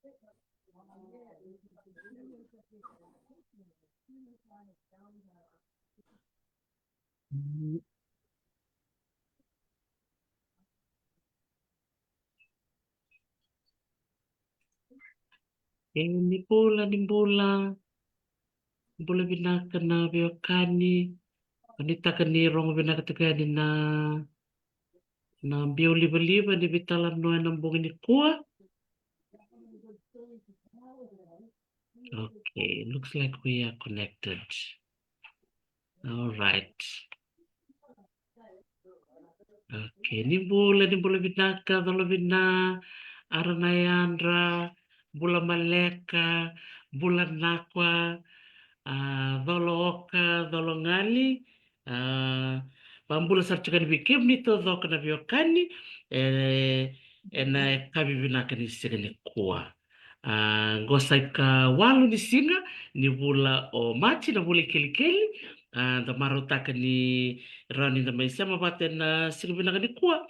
Ni bola Vinaka na Veiqia Donita rong Vinaka tegani na mbio liva ni Talanoa na mbongi ni kua. Okay, looks like we are connected. All right. Okay, ni bola Vinaka, Dolovina, Aranayandra, Bula Maleka, Bula Nakwa, Dolooka, Dolongali, Pambula sarchakan bikim nito dhoka na Veiqia, na kabi Vinaka ni singa ni kua. Gosai ka walo ni singa, ni bula o machi na bula keli-keli, da marotaka ni rani na maisha mabate na singa Vinaka ni kua.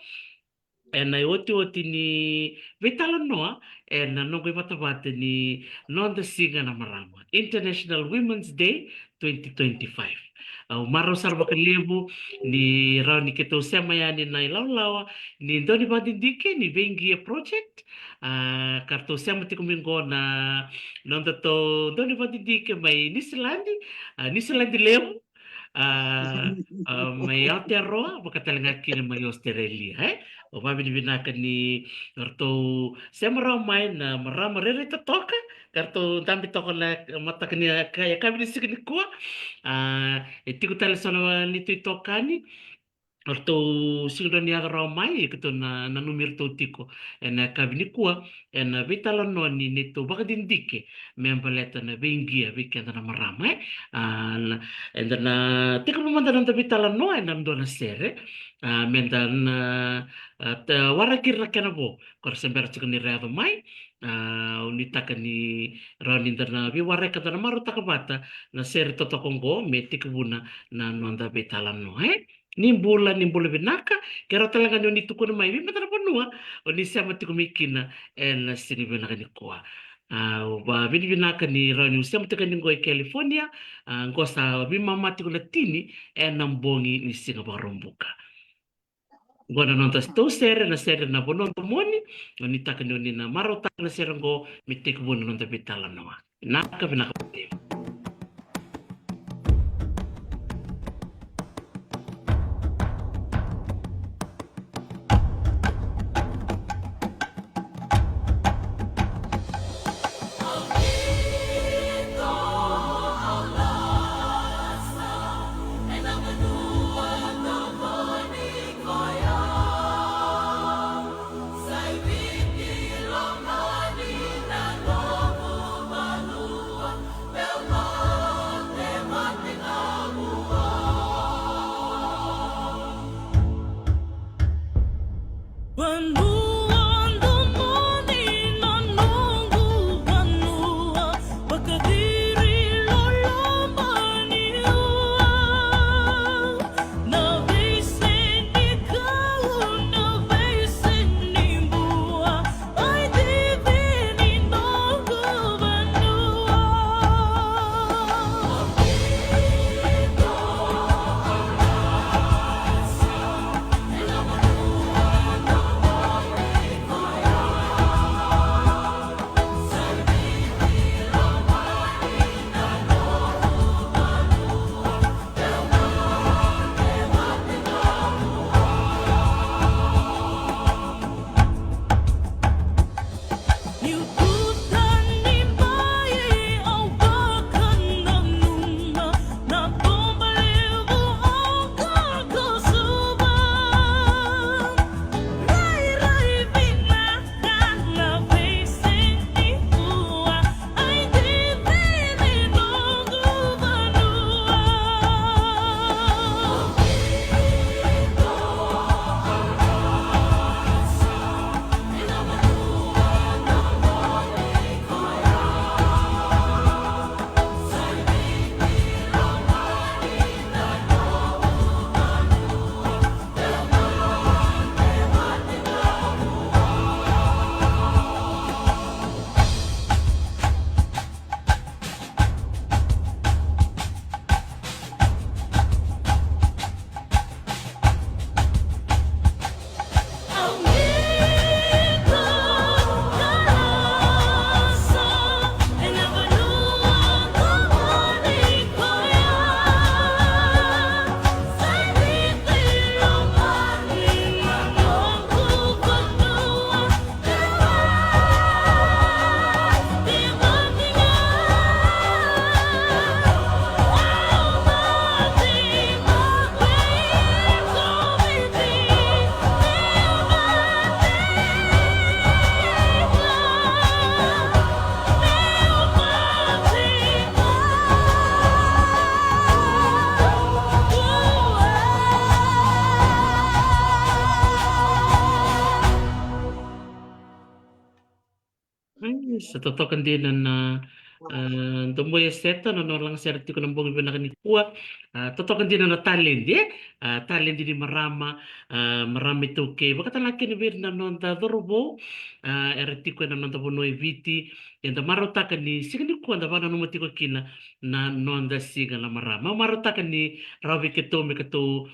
Na oti ni Talanoa na nongo iwatawate ni non the singa na marama. International Women's Day 2025. Maro sar vakalevu ni rao ni keto sema yani na ilaulawa ni ndoni vadindike ni Veiqia project. Karto sema tiko mingo na nonda to ndoni vadindike mai Nisilandi levu. May Aotearoa makatalangat kini may Australia o mami ni Vinaka ni karto semra mai na marama rere toka karto dambi toka na mata kani kaya kami ni sikini kua tiku tala sana ni tu tokani Orto singro ni agarau mai kito na numir to tiko na kabini kua na Talanoa ni neto baka dindike membaleta na Veiqia na marama and na tika pamanda na Talanoa na mdona sere menda na warakir na kenabo kor sembera chika ni reado mai unitaka ni rani na wareka na maro takabata na sere totokongo me tika buna na nonda Talanoa ni bola Vinaka kero talaga ni tukuna mai mi matara panua o ni sama tiku mikina na sini Vinaka ni koa wa Vinaka ni rani usema tika ni ngoi California ngosa mama tiku latini na mbongi ni singa barombuka gona nonta sto sere na bonon moni ni taka ni na marota na sere ngo mitik bono nonta Talanoa Vinaka Well, Sa totoo din na Domoy seta no lang serti ko ng bungi na kanikuha. Totoo din na talent talent din marama marami to ke baka talaki ni bir na non da dorobo erti ko na non da bonoy viti and marota ka ni signi ko da bana no ko kina na non da siga la marama marota ka ni rawi ke to me ke to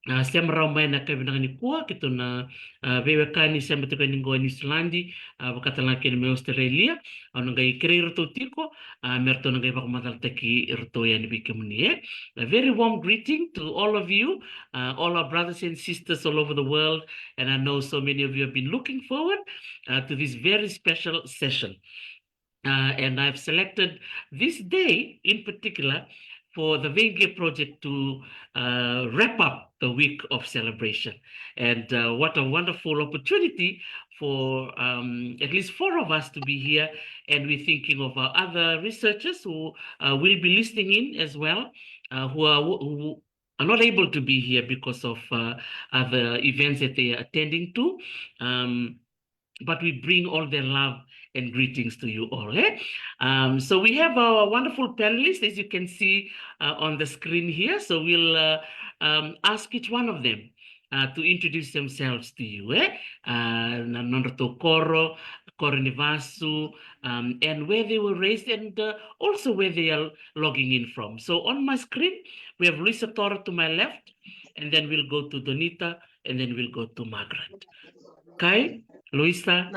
siyam raw may na kami ni kuha kito na Veiqia ni siyam to kani go ni Islandi bakatalang kini may Australia ano ngay career to tiko merto na ngay bakamatal taki irto yan ibikim ni a very warm greeting to all of you all our brothers and sisters all over the world, and I know so many of you have been looking forward to this very special session. And I've selected this day in particular for the Veiqia project to wrap up the week of celebration. And what a wonderful opportunity for at least 4 of us to be here. And we're thinking of our other researchers who will be listening in as well, who are not able to be here because of other events that they are attending to. But we bring all their love and greetings to you all. So we have our wonderful panelists, as you can see on the screen here. So we'll ask each one of them to introduce themselves to you. Nandito Koro, Koronivasu, and where they were raised, and also where they are logging in from. So on my screen, we have Luisa Tora to my left, and then we'll go to Donita, and then we'll go to Margaret. Kai, Luisa.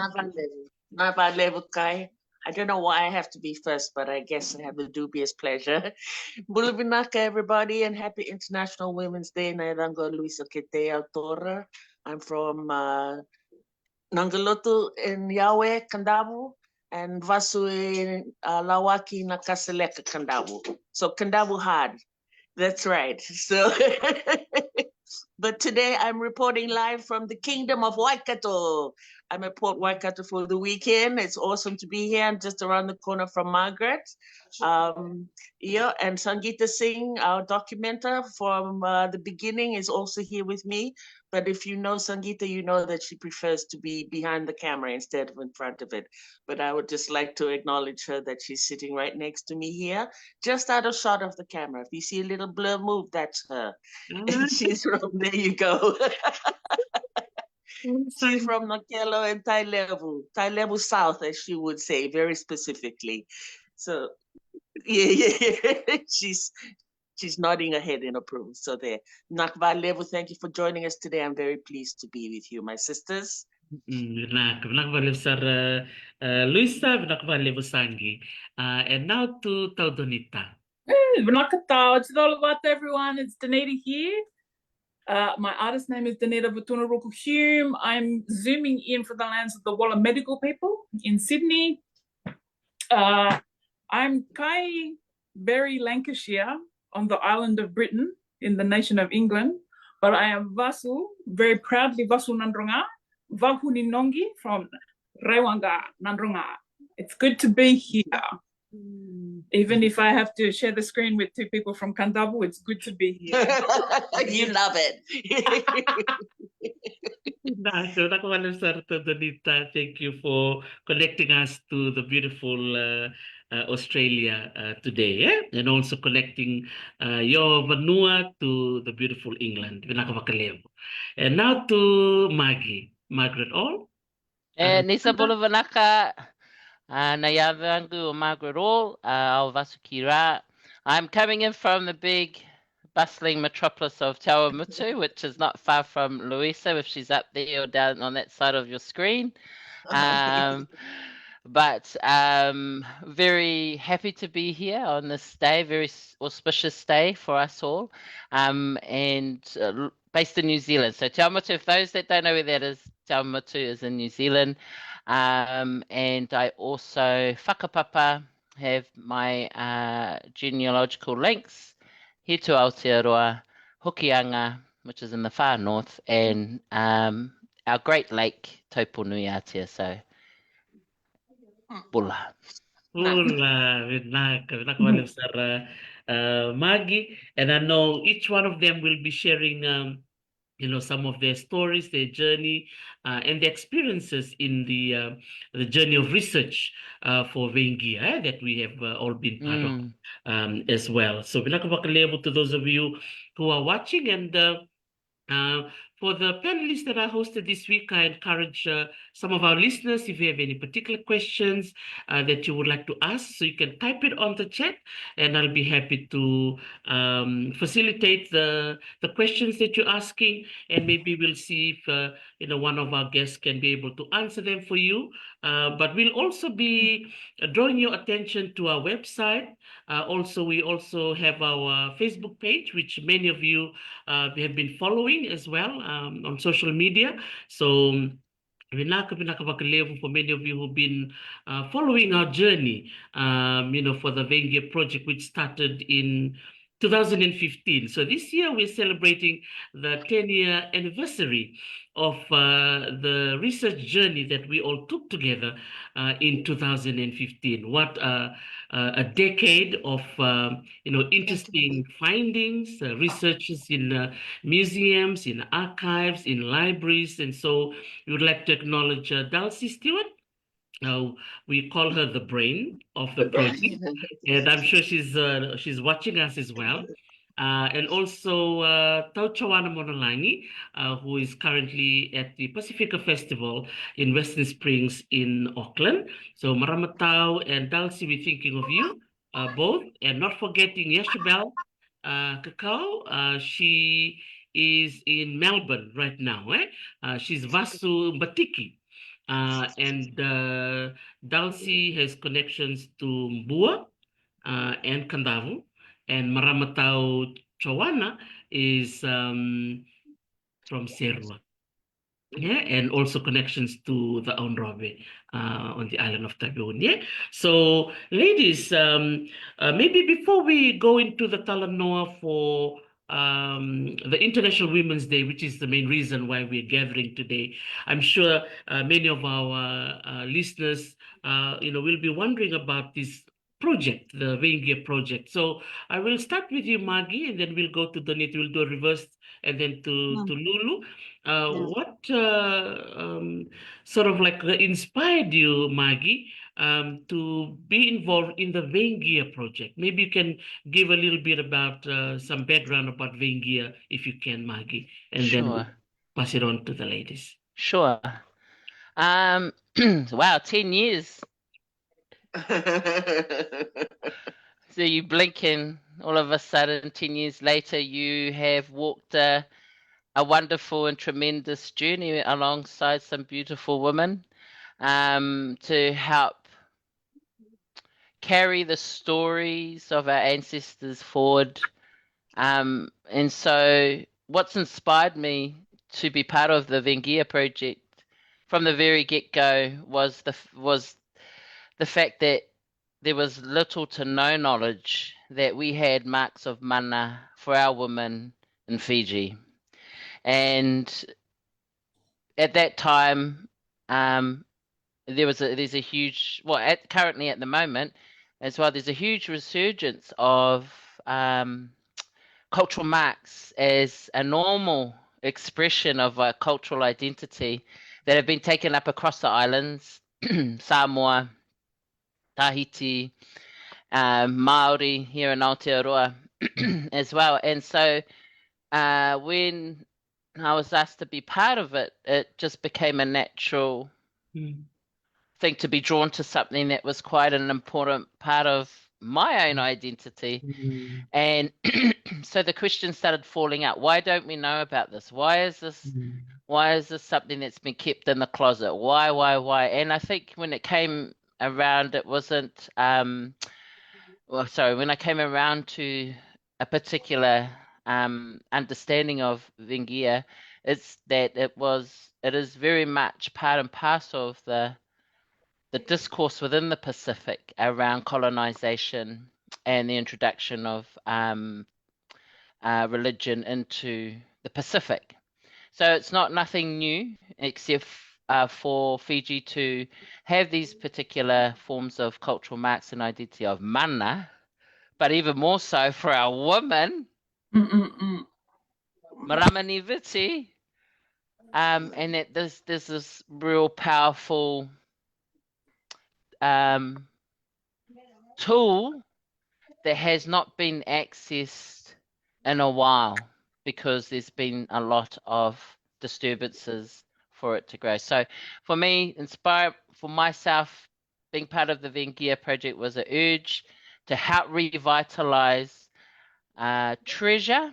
Vakalevu, Kai. I don't know why I have to be first, but I guess I have the dubious pleasure. Vinaka, everybody, and happy International Women's Day. Nairango Luisa Tora. I'm from Nangalotu in Yahweh, Kandavu, and Vasu in Lawaki, Nakaseleka, Kandavu. So Kandavu hard. That's right. So, but today I'm reporting live from the Kingdom of Waikato. I'm at Port Waikato for the weekend. It's awesome to be here. I'm just around the corner from Margaret. And Sangeeta Singh, our documenter from the beginning, is also here with me. But if you know Sangeeta, you know that she prefers to be behind the camera instead of in front of it. But I would just like to acknowledge her that she's sitting right next to me here, just out of shot of the camera. If you see a little blur move, that's her. And she's from, there you go. She's from Nokelo and Talanoa South, as she would say, very specifically. So, yeah. She's nodding her head in approval. So there. Vakalevu, thank you for joining us today. I'm very pleased to be with you, my sisters. Vinaka sir Luisa, Vinaka Sangi. And now to Donita. Vinaka Tau, it's all about everyone. It's Donita here. My artist name is Donita Hulme. I'm zooming in for the lands of the Walla medical people in Sydney. I'm Kai Berry, Lancashire, on the island of Britain in the nation of England, but I am Vasu, very proudly Vasu Nandronga, Vahu Ninongi from Rewanga, Nandronga. It's good to be here. Even if I have to share the screen with 2 people from Kandavu, it's good to be here. You love it. Donita, thank you for connecting us to the beautiful Australia today, and also connecting your Vanua to the beautiful England. Vinaka. And now to Margaret Aull. Nisa Vinaka. Nayavangu Margaret Aull, Vasukira. I'm coming in from the big bustling metropolis of Te Awamutu, which is not far from Luisa, if she's up there or down on that side of your screen. But very happy to be here on this day, very auspicious day for us all, and based in New Zealand. So Te Awamutu, if those that don't know where that is, Te Awamutu is in New Zealand. And I also whakapapa, have my genealogical links here to Aotearoa, Hokianga, which is in the far north, and our Great Lake, Tauponui so Bula. Maggie, and I know each one of them will be sharing some of their stories, their journey, and their experiences in the journey of research for Veiqia that we have all been part of as well. So, Vinaka vakalevu to those of you who are watching, and for the panelists that I hosted this week, I encourage some of our listeners, if you have any particular questions that you would like to ask, so you can type it on the chat, and I'll be happy to facilitate the questions that you're asking, and maybe we'll see if one of our guests can be able to answer them for you. But we'll also be drawing your attention to our website. We also have our Facebook page, which many of you we have been following as well on social media. So Vinaka vakalevu, for many of you who've been following our journey, for the Veiqia project, which started in 2015. So this year we're celebrating the 10-year anniversary of the research journey that we all took together in 2015. What a decade of interesting findings, researches in museums, in archives, in libraries, and so we would like to acknowledge Dulcie Stewart. We call her the brain of the project, and I'm sure she's watching us as well. And also Tau Chawana Monolangi, who is currently at the Pacifica Festival in Western Springs in Auckland. So Maramatau and Dulcie, we're thinking of you both, and not forgetting Yeshabel Kakao. She is in Melbourne right now. She's Vasu Batiki. And Dulcie has connections to Mbua and Kandavu, and Maramatau Chawana is from Serua. Yeah, and also connections to the Onrobe on the island of Tabion. Yeah. So, ladies, maybe before we go into the Talanoa for the International Women's Day, which is the main reason why we're gathering today, I'm sure many of our listeners, will be wondering about this project, the Veiqia project. So I will start with you, Maggie, and then we'll go to Donita. We'll do a reverse, and then to Lulu. What sort of like inspired you, Maggie, to be involved in the Veiqia project? Maybe you can give a little bit about some background about Veiqia, if you can, Maggie, and then we'll pass it on to the ladies. Sure. Wow, 10 years. So you blink and all of a sudden, 10 years later, you have walked a wonderful and tremendous journey alongside some beautiful women to help carry the stories of our ancestors forward. And so what's inspired me to be part of the Veiqia project from the very get-go was the fact that there was little to no knowledge that we had marks of mana for our women in Fiji. And at that time, there's a huge, currently at the moment as well, there's a huge resurgence of cultural marks as a normal expression of a cultural identity that have been taken up across the islands, Samoa, Tahiti, Maori here in Aotearoa as well. And so when I was asked to be part of it, it just became a natural thing to be drawn to something that was quite an important part of my own identity. And so the questions started falling out. Why don't we know about this? Why is this something that's been kept in the closet? Why? And I think when it came around, it wasn't when I came around to a particular understanding of Veiqia, it's that it is very much part and parcel of the discourse within the Pacific around colonization and the introduction of religion into the Pacific. So it's nothing new, except for Fiji to have these particular forms of cultural marks and identity of mana, but even more so for our women Maramani Viti, and that there's this real powerful tool that has not been accessed in a while because there's been a lot of disturbances for it to grow. So for me, inspire for myself, being part of the Veiqia project was an urge to help revitalize treasure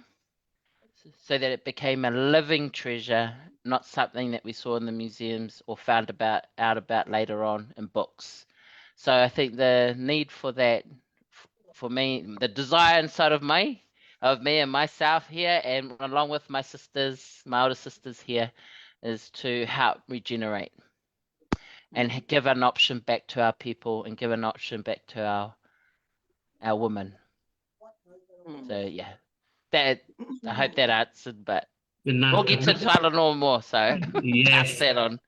so that it became a living treasure, not something that we saw in the museums or found out about later on in books. So I think the need for that, for me, the desire inside of me and myself here, and along with my sisters, my older sisters here, is to help regenerate and give an option back to our people and give an option back to our women. So yeah, that I hope that answered, but we'll get to Talanoa more, so Yes. pass that on.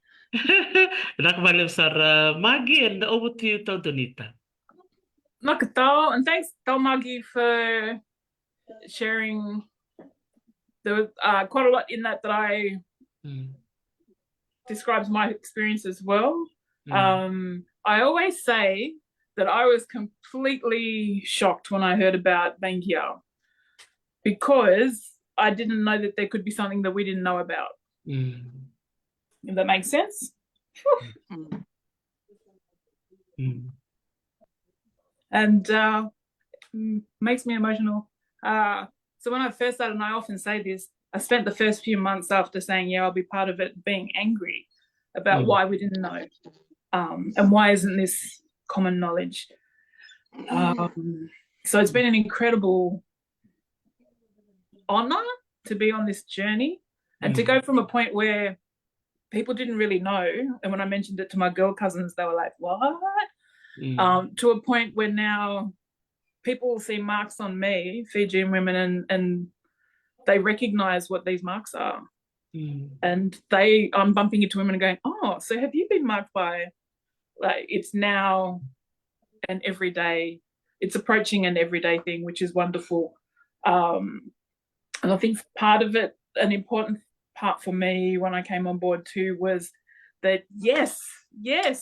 Vinaka Sara Maggie, and over to you, Donita. Naka tau, and thanks tau Maggie for sharing. There was quite a lot in that I describes my experience as well. I always say that I was completely shocked when I heard about Veiqia because I didn't know that there could be something that we didn't know about. If that makes sense. And makes me emotional. So when I first started, and I often say this, I spent the first few months after saying, yeah, I'll be part of it, being angry about why we didn't know. And why isn't this common knowledge? So it's been an incredible honor to be on this journey and to go from a point where people didn't really know. And when I mentioned it to my girl cousins, they were like, what? To a point where now people see marks on me, Fijian women, and they recognize what these marks are. And I'm bumping into women and going, oh, so have you been marked by, like, it's now an everyday, it's approaching an everyday thing, which is wonderful. And I think part of it, an important part for me when I came on board too, was that yes,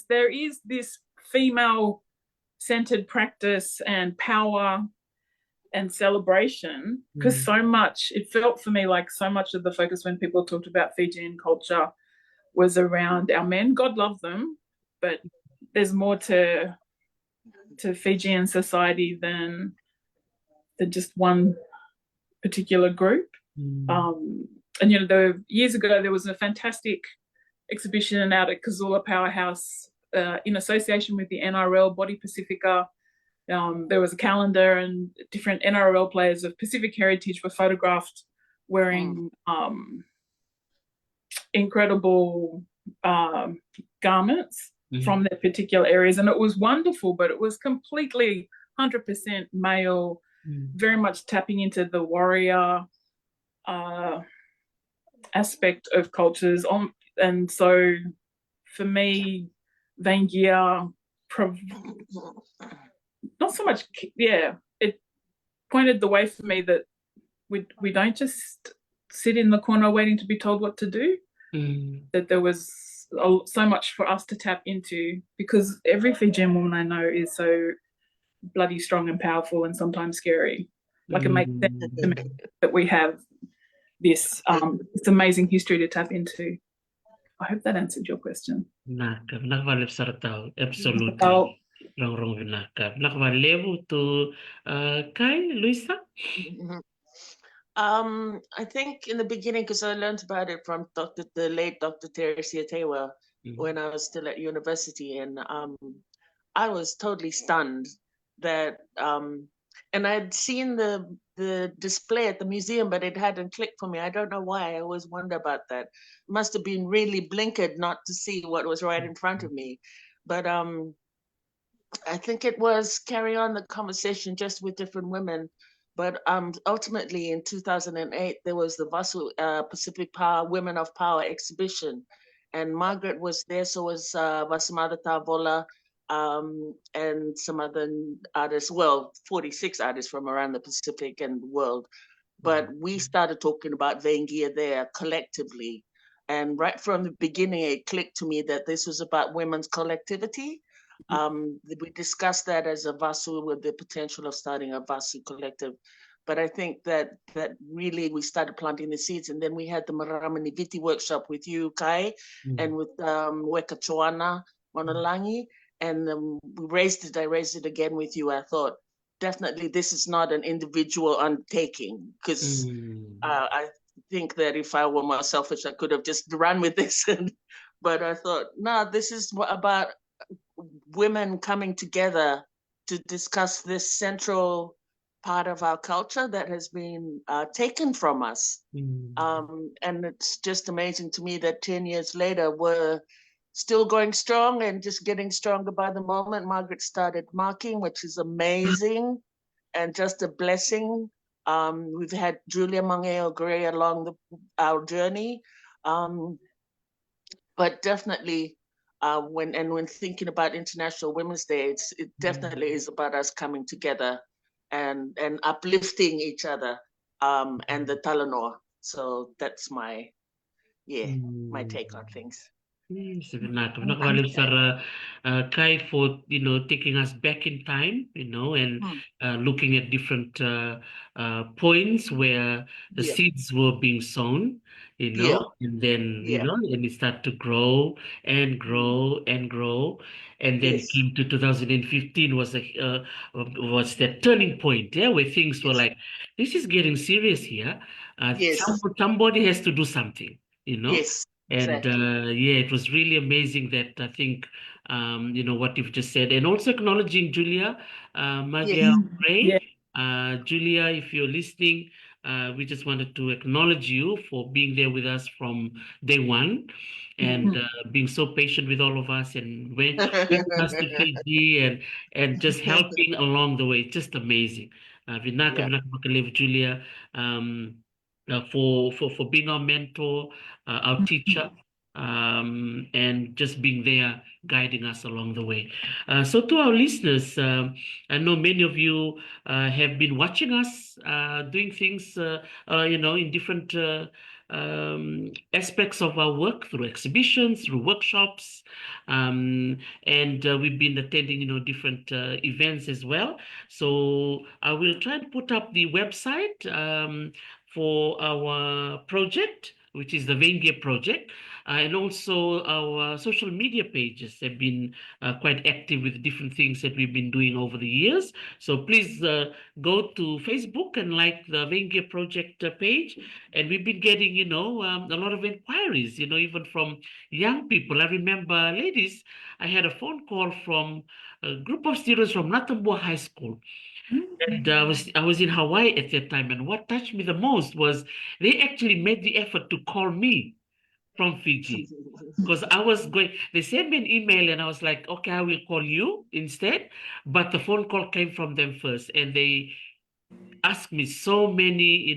there is this female-centered practice and power and celebration, because so much, it felt for me like so much of the focus when people talked about Fijian culture was around our men. God love them, but there's more to Fijian society than just one particular group. And you know, years ago there was a fantastic exhibition out at Kazula Powerhouse in association with the NRL Body Pacifica. There was a calendar and different NRL players of Pacific heritage were photographed wearing incredible garments from their particular areas. And it was wonderful, but it was completely 100% male, very much tapping into the warrior aspect of cultures. And so for me, Veiqia, not so much, it pointed the way for me that we don't just sit in the corner waiting to be told what to do, that there was so much for us to tap into, because every Fijian woman I know is so bloody strong and powerful and sometimes scary. Like, it makes sense to me that we have this amazing history to tap into. I hope that answered your question. Absolutely. Wrong Vinaka. Vakalevu to Kai, Luisa? I think in the beginning, because I learned about it from the late Dr. Teresia Tewa when I was still at university, and I was totally stunned that, and I'd seen the display at the museum, but it hadn't clicked for me. I don't know why. I always wonder about that. It must have been really blinkered not to see what was right in front of me. But I think it was carry on the conversation just with different women. But ultimately in 2008, there was the Vasu Pacific Power Women of Power exhibition. And Margaret was there, so was Vasimada Tavola, and some other artists, well, 46 artists from around the Pacific and the world. but we started talking about Veiqia there collectively. And right from the beginning, it clicked to me that this was about women's collectivity. We discussed that as a Vasu with the potential of starting a Vasu collective. But I think that really we started planting the seeds. And then we had the Maramani Viti workshop with you, Kai, and with Weka Choana Monalangi. And I raised it again with you. I thought, definitely this is not an individual undertaking, because I think that if I were more selfish, I could have just run with this. But I thought, no, this is about women coming together to discuss this central part of our culture that has been taken from us. And it's just amazing to me that 10 years later, we're still going strong and just getting stronger by the moment. Margaret started marking, which is amazing and just a blessing. We've had Julia Mangeo Gray along our journey. But definitely, when thinking about International Women's Day, it definitely is about us coming together and uplifting each other, and the Talanoa. So that's my take on things. Vinaka, Kai, for taking us back in time, and looking at different points where the seeds were being sown, and then and it started to grow and grow and grow, and then came to 2015 was that turning point, where things were like, this is getting serious here. Somebody has to do something, Yes. And it was really amazing that I think, what you've just said, and also acknowledging Julia Margaret Aull. Julia, if you're listening, we just wanted to acknowledge you for being there with us from day one, and being so patient with all of us, and bringing us to Fiji, and just helping along the way. Just amazing. Vinaka vakalevu, Julia. For being our mentor, our teacher, and just being there, guiding us along the way. So to our listeners, I know many of you have been watching us doing things, in different aspects of our work, through exhibitions, through workshops, and we've been attending, different events as well. So I will try and put up the website for our project, which is the Veiqia project, and also our social media pages have been quite active with different things that we've been doing over the years. So please go to Facebook and like the Veiqia project page. And we've been getting, a lot of inquiries, even from young people. I remember, ladies, I had a phone call from a group of students from Natambua High School. And I was in Hawaii at that time, and what touched me the most was they actually made the effort to call me from Fiji, because I was going. They sent me an email, and I was like, okay, I will call you instead. But the phone call came from them first, and they asked me so many,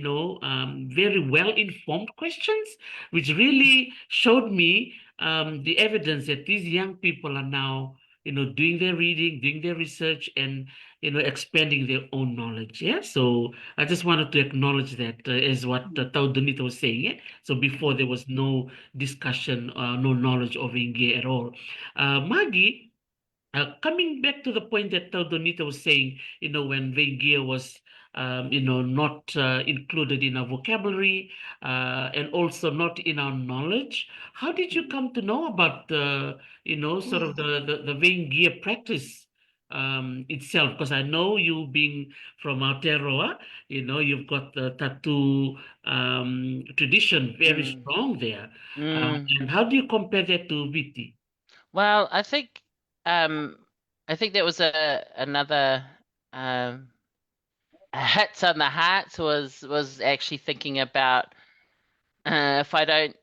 very well-informed questions, which really showed me the evidence that these young people are now, doing their reading, doing their research, and expanding their own knowledge. Yeah. So I just wanted to acknowledge that as what Donita was saying. Yeah. So before there was no discussion, no knowledge of Inge at all. Maggie, coming back to the point that Donita was saying, when Veiqia was, not included in our vocabulary, and also not in our knowledge, how did you come to know about sort of the Veiqia practice itself? Because I know you being from Aotearoa, you've got the tattoo tradition very strong there. And how do you compare that to Viti? Well, I think that was another hits on the heart was actually thinking about if I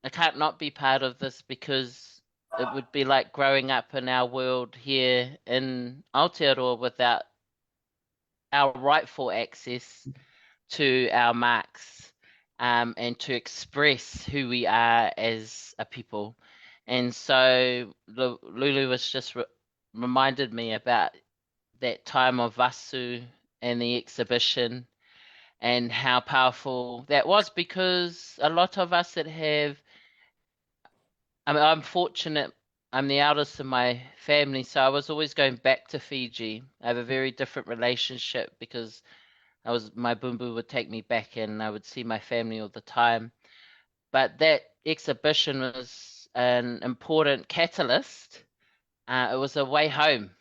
can't not be part of this, because it would be like growing up in our world here in Aotearoa without our rightful access to our marks, and to express who we are as a people. And so Lulu was just reminded me about that time of Vasu and the exhibition, and how powerful that was, because a lot of us that have, I mean, I'm fortunate, I'm the eldest in my family, so I was always going back to Fiji. I have a very different relationship because my bumbu would take me back and I would see my family all the time. But that exhibition was an important catalyst. It was a way home.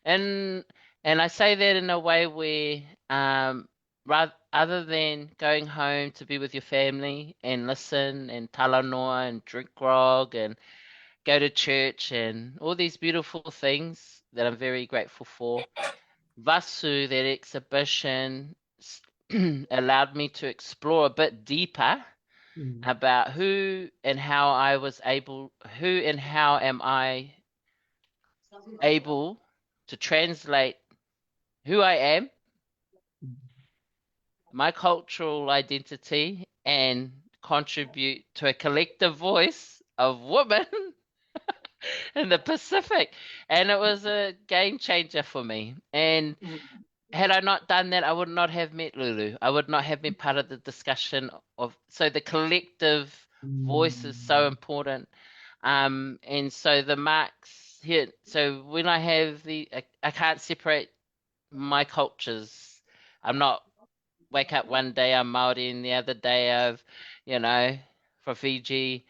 And I say that in a way where rather other than going home to be with your family and listen and talanoa and drink grog and go to church and all these beautiful things that I'm very grateful for, Vasu, that exhibition, allowed me to explore a bit deeper about who and how am I able to translate who I am, my cultural identity, and contribute to a collective voice of women in the Pacific. And it was a game changer for me. And had I not done that, I would not have met Lulu. I would not have been part of the discussion of, so the collective voice is so important. And so the marks here, so when I have I can't separate my cultures. I'm not wake up one day I'm Maori and the other day I've, from Fiji.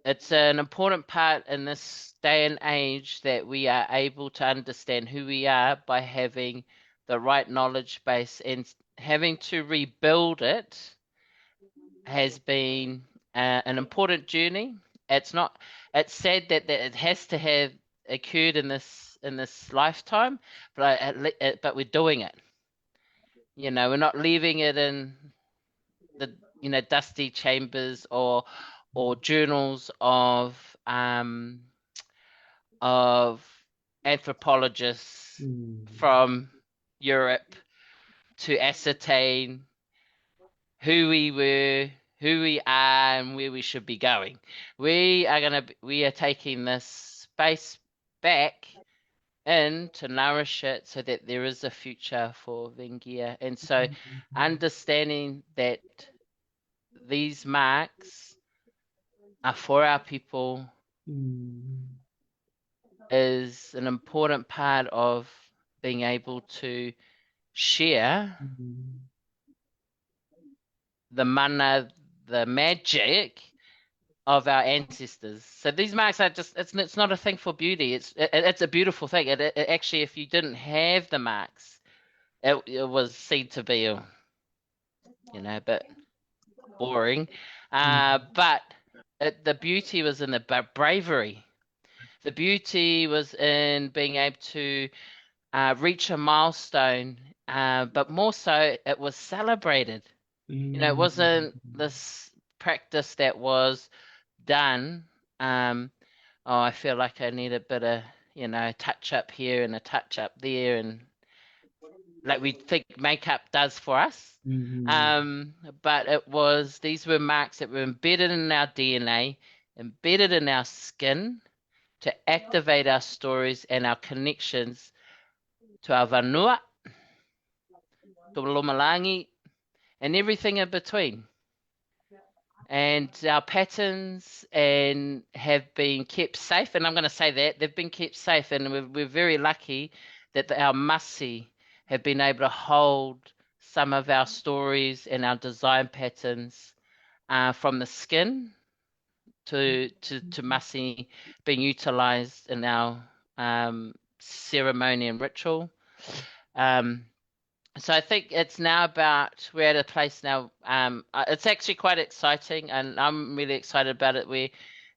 It's an important part in this day and age that we are able to understand who we are by having the right knowledge base, and having to rebuild it has been an important journey. It's sad that it has to have occurred in this lifetime, but we're doing it. We're not leaving it in the dusty chambers or journals of anthropologists from Europe to ascertain who we were, who we are, and where we should be going. We are taking this space back in to nourish it so that there is a future for Veiqia. And so understanding that these marks are for our people is an important part of being able to share the mana, the magic of our ancestors. So these marks are just, it's not a thing for beauty. It's a beautiful thing. It actually, if you didn't have the marks, it was seen to be a bit boring. But the beauty was in the bravery. The beauty was in being able to reach a milestone, but more so, it was celebrated. It wasn't this practice that was done. I feel like I need a bit of, touch up here and a touch up there, and like we think makeup does for us. But these were marks that were embedded in our DNA, embedded in our skin, to activate our stories and our connections to our vanua, to Lomalangi, and everything in between. And our patterns have been kept safe, and I'm going to say that they've been kept safe, and we're very lucky that our masi have been able to hold some of our stories and our design patterns from the skin to masi being utilized in our ceremony and ritual. So I think it's now we're at a place now, it's actually quite exciting, and I'm really excited about it, where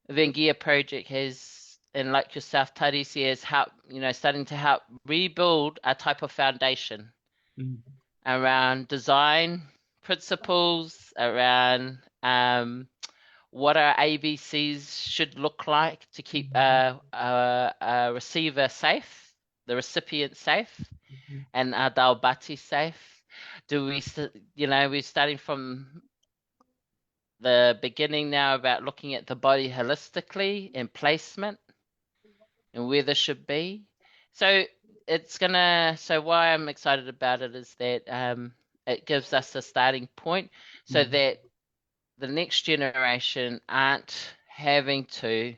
the Veiqia project has, and like yourself, Tarisi, has helped, starting to help rebuild a type of foundation around design principles, around what our ABCs should look like to keep a receiver safe, the recipient safe, and our Dalbati safe. We're starting from the beginning now about looking at the body holistically and placement and where this should be. So it's gonna. So why I'm excited about it is that it gives us a starting point, so that the next generation aren't having to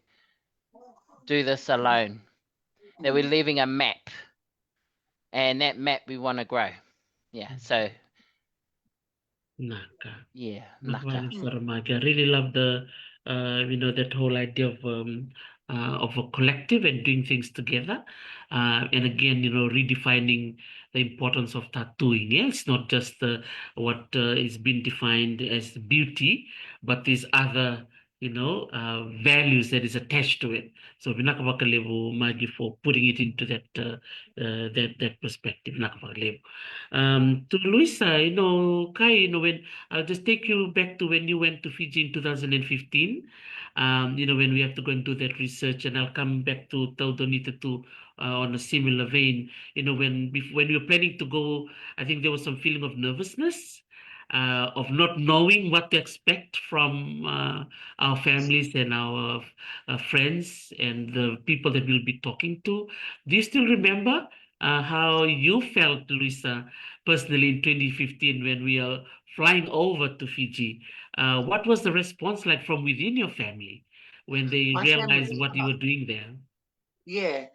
do this alone. That we're leaving a map, and that map we want to grow. Yeah. So Naka. yeah, Naka. Naka. I really love the, that whole idea of a collective and doing things together. And again, redefining the importance of tattooing. Yeah? It's not just what is being defined as beauty, but these other, values that is attached to it. So Vinaka vakalevu, Magi, for putting it into that perspective. Vinaka vakalevu. To Luisa, Kai, when I'll just take you back to when you went to Fiji in 2015. When we have to go and do that research, and I'll come back to tell Donita to on a similar vein. When we were planning to go, I think there was some feeling of nervousness, of not knowing what to expect from our families and our friends and the people that we'll be talking to. Do you still remember how you felt, Luisa, personally in 2015 when we are flying over to Fiji? What was the response like from within your family when they My realized family, what you were doing there? yeah,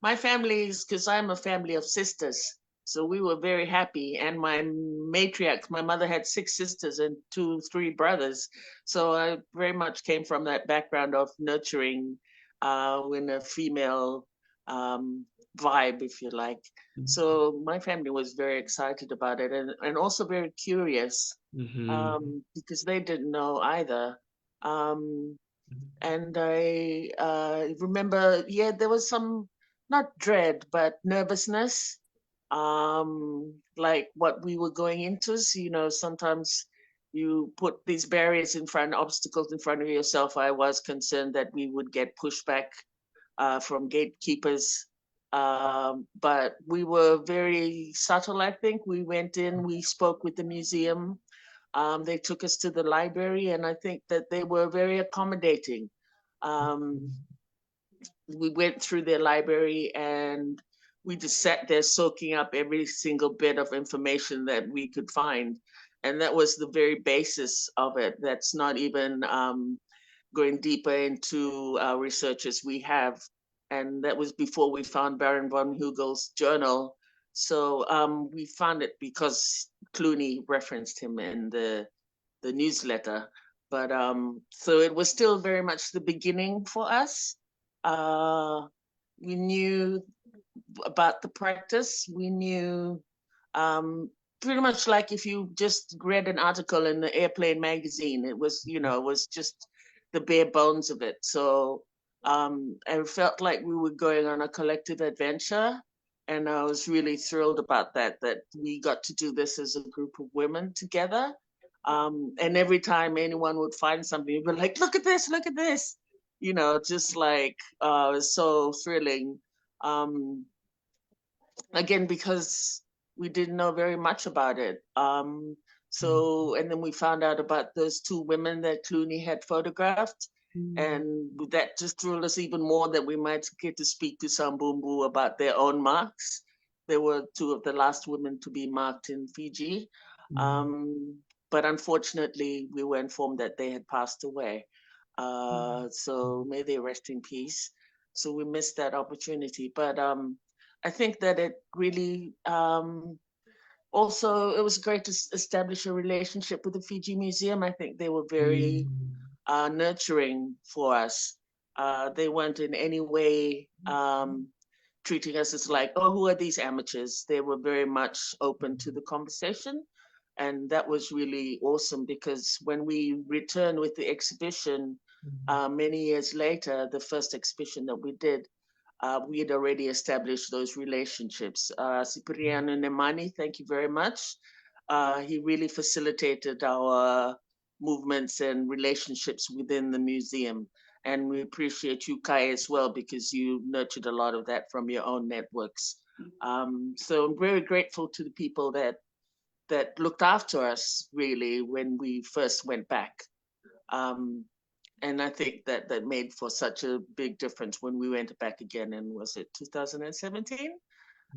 my family is, because I'm a family of sisters. So we were very happy. And my matriarch, my mother had 6 sisters and 3 brothers. So I very much came from that background of nurturing in a female vibe, if you like. So my family was very excited about it, and also very curious, because they didn't know either. And I remember, yeah, there was some, not dread, but nervousness, like what we were going into. So, sometimes you put these barriers in front, obstacles in front of yourself. I was concerned that we would get pushback from gatekeepers. But we were very subtle, I think. We went in, we spoke with the museum. They took us to the library, and I think that they were very accommodating. We went through their library, and we just sat there soaking up every single bit of information that we could find. And that was the very basis of it. That's not even going deeper into research as we have. And that was before we found Baron von Hugel's journal. So we found it because Clooney referenced him in the newsletter. But so it was still very much the beginning for us. We knew about the practice. We knew pretty much like if you just read an article in the Airplane magazine, it was, it was just the bare bones of it. So I felt like we were going on a collective adventure. And I was really thrilled about that we got to do this as a group of women together. And every time anyone would find something, you'd be like, look at this, just like, it was so thrilling. Again, because we didn't know very much about it. And then we found out about those 2 women that Clooney had photographed. And that just thrilled us even more, that we might get to speak to Sambumbu about their own marks. They were 2 of the last women to be marked in Fiji. But unfortunately, we were informed that they had passed away. So may they rest in peace. So we missed that opportunity. But I think that it really also, it was great to establish a relationship with the Fiji Museum. I think they were very nurturing for us. They weren't in any way treating us as like, oh, who are these amateurs? They were very much open to the conversation. And that was really awesome, because when we returned with the exhibition many years later, the first exhibition that we did, we had already established those relationships. Cipriano Nemani, thank you very much. He really facilitated our movements and relationships within the museum. And we appreciate you, Kai, as well, because you nurtured a lot of that from your own networks. So I'm very grateful to the people that looked after us, really, when we first went back. And I think that made for such a big difference when we went back again in, was it 2017?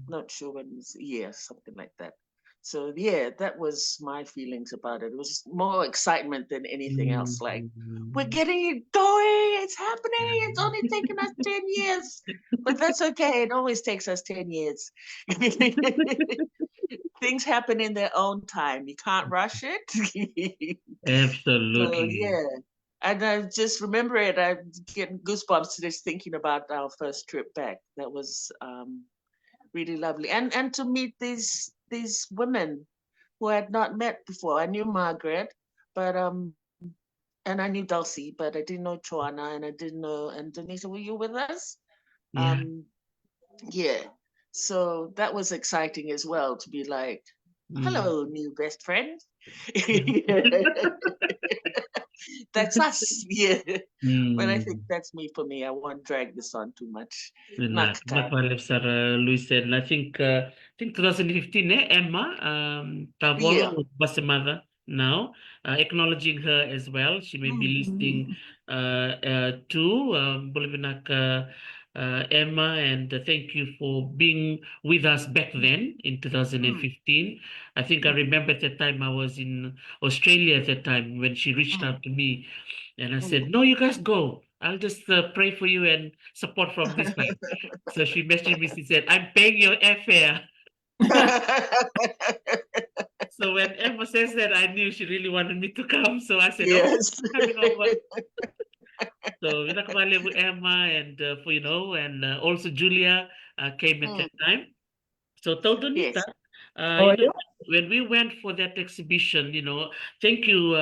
Not sure when it was, yeah, something like that. So yeah, that was my feelings about it. It was more excitement than anything else. Like, we're getting it going, it's happening, it's only taken us 10 years. But that's okay. It always takes us 10 years. Things happen in their own time. You can't rush it. So Absolutely. yeah. And I just remember it. I'm getting goosebumps just thinking about our first trip back. That was really lovely. And to meet these women who I had not met before. I knew Margaret, but and I knew Dulcie, but I didn't know Joanna, and I didn't know, and Donita, were you with us? Yeah. Um yeah. So that was exciting as well to be like, Mm. hello, new best friend. That's us. Yeah. But I think Mm. that's me for me. I won't drag this on too much. Benar, Nakata. Sarah Luisa, and I think 2015, Emma Yeah. Tavolo was a mother now, acknowledging her as well. She may be listening too. Boleh benak, Emma, and thank you for being with us back then in 2015. I think I remember at that time I was in Australia at that time when she reached out to me, and I said, "No, you guys go. I'll just pray for you and support from this side." So she messaged me, she said, "I'm paying your airfare." So when Emma says that, I knew she really wanted me to come. So I said, "Okay, Yes. coming over." So Vinaka with Emma and and also Julia came at that time. So Donita, Yes. How are you? when we went for that exhibition, thank you,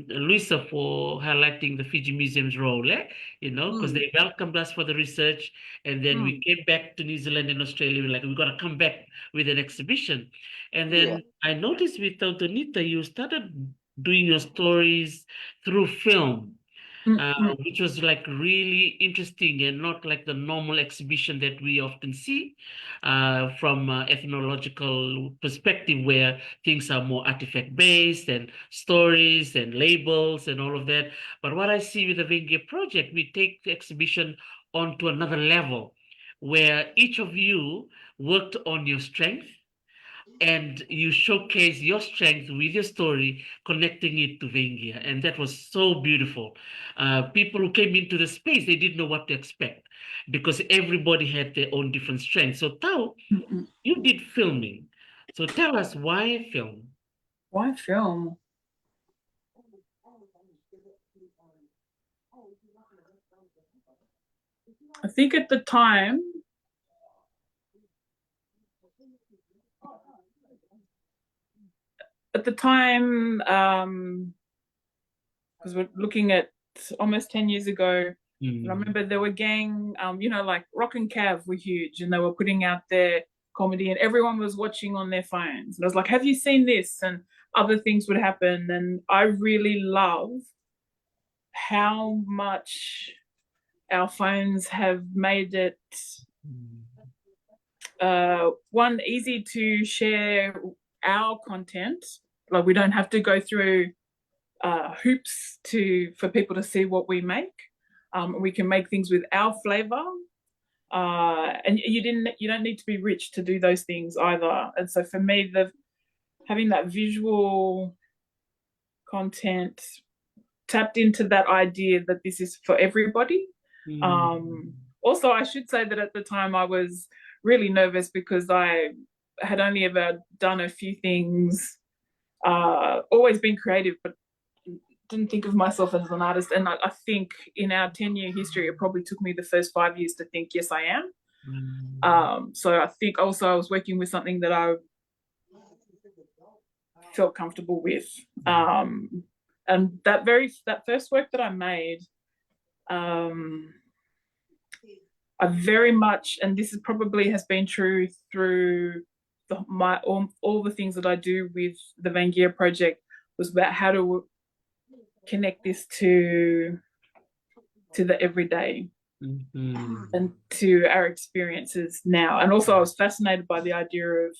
Luisa, for highlighting the Fiji Museum's role, because Mm, they welcomed us for the research, and then we mm, came back to New Zealand and Australia. We're like, we got to come back with an exhibition. And yeah. then I noticed with Donita, you started doing your stories through film, Mm, mm, which was like really interesting and not like the normal exhibition that we often see from ethnological perspective, where things are more artifact based and stories and labels and all of that. But what I see with the Veiqia project, we take the exhibition onto another level, where each of you worked on your strength and you showcase your strength with your story, connecting it to Vengia. And that was so beautiful. People who came into the space, they didn't know what to expect because everybody had their own different strengths. So, Tao, mm, mm. you did filming. So, tell us why film? Why film? I think at the time, because we're looking at almost 10 years ago, and I Mm, remember there were like Rock and Cav were huge, and they were putting out their comedy, and everyone was watching on their phones. And I was like, "Have you seen this?" And other things would happen, and I really love how much our phones have made it mm, one, easy to share our content. Like, we don't have to go through hoops for people to see what we make. We can make things with our flavor, and you don't need to be rich to do those things either. And so for me, having that visual content tapped into that idea that this is for everybody. mm, Also, I should say that at the time I was really nervous because I had only ever done a few things, always been creative, but didn't think of myself as an artist. And I think in our 10-year history, it probably took me the first 5 years to think, yes, I am. mm, So I think also I was working with something that I felt comfortable with. And that first work that I made, I very much, and this is probably has been true through all the things that I do with the Veiqia project, was about how to connect this to the everyday mm, and to our experiences now. And also I was fascinated by the idea of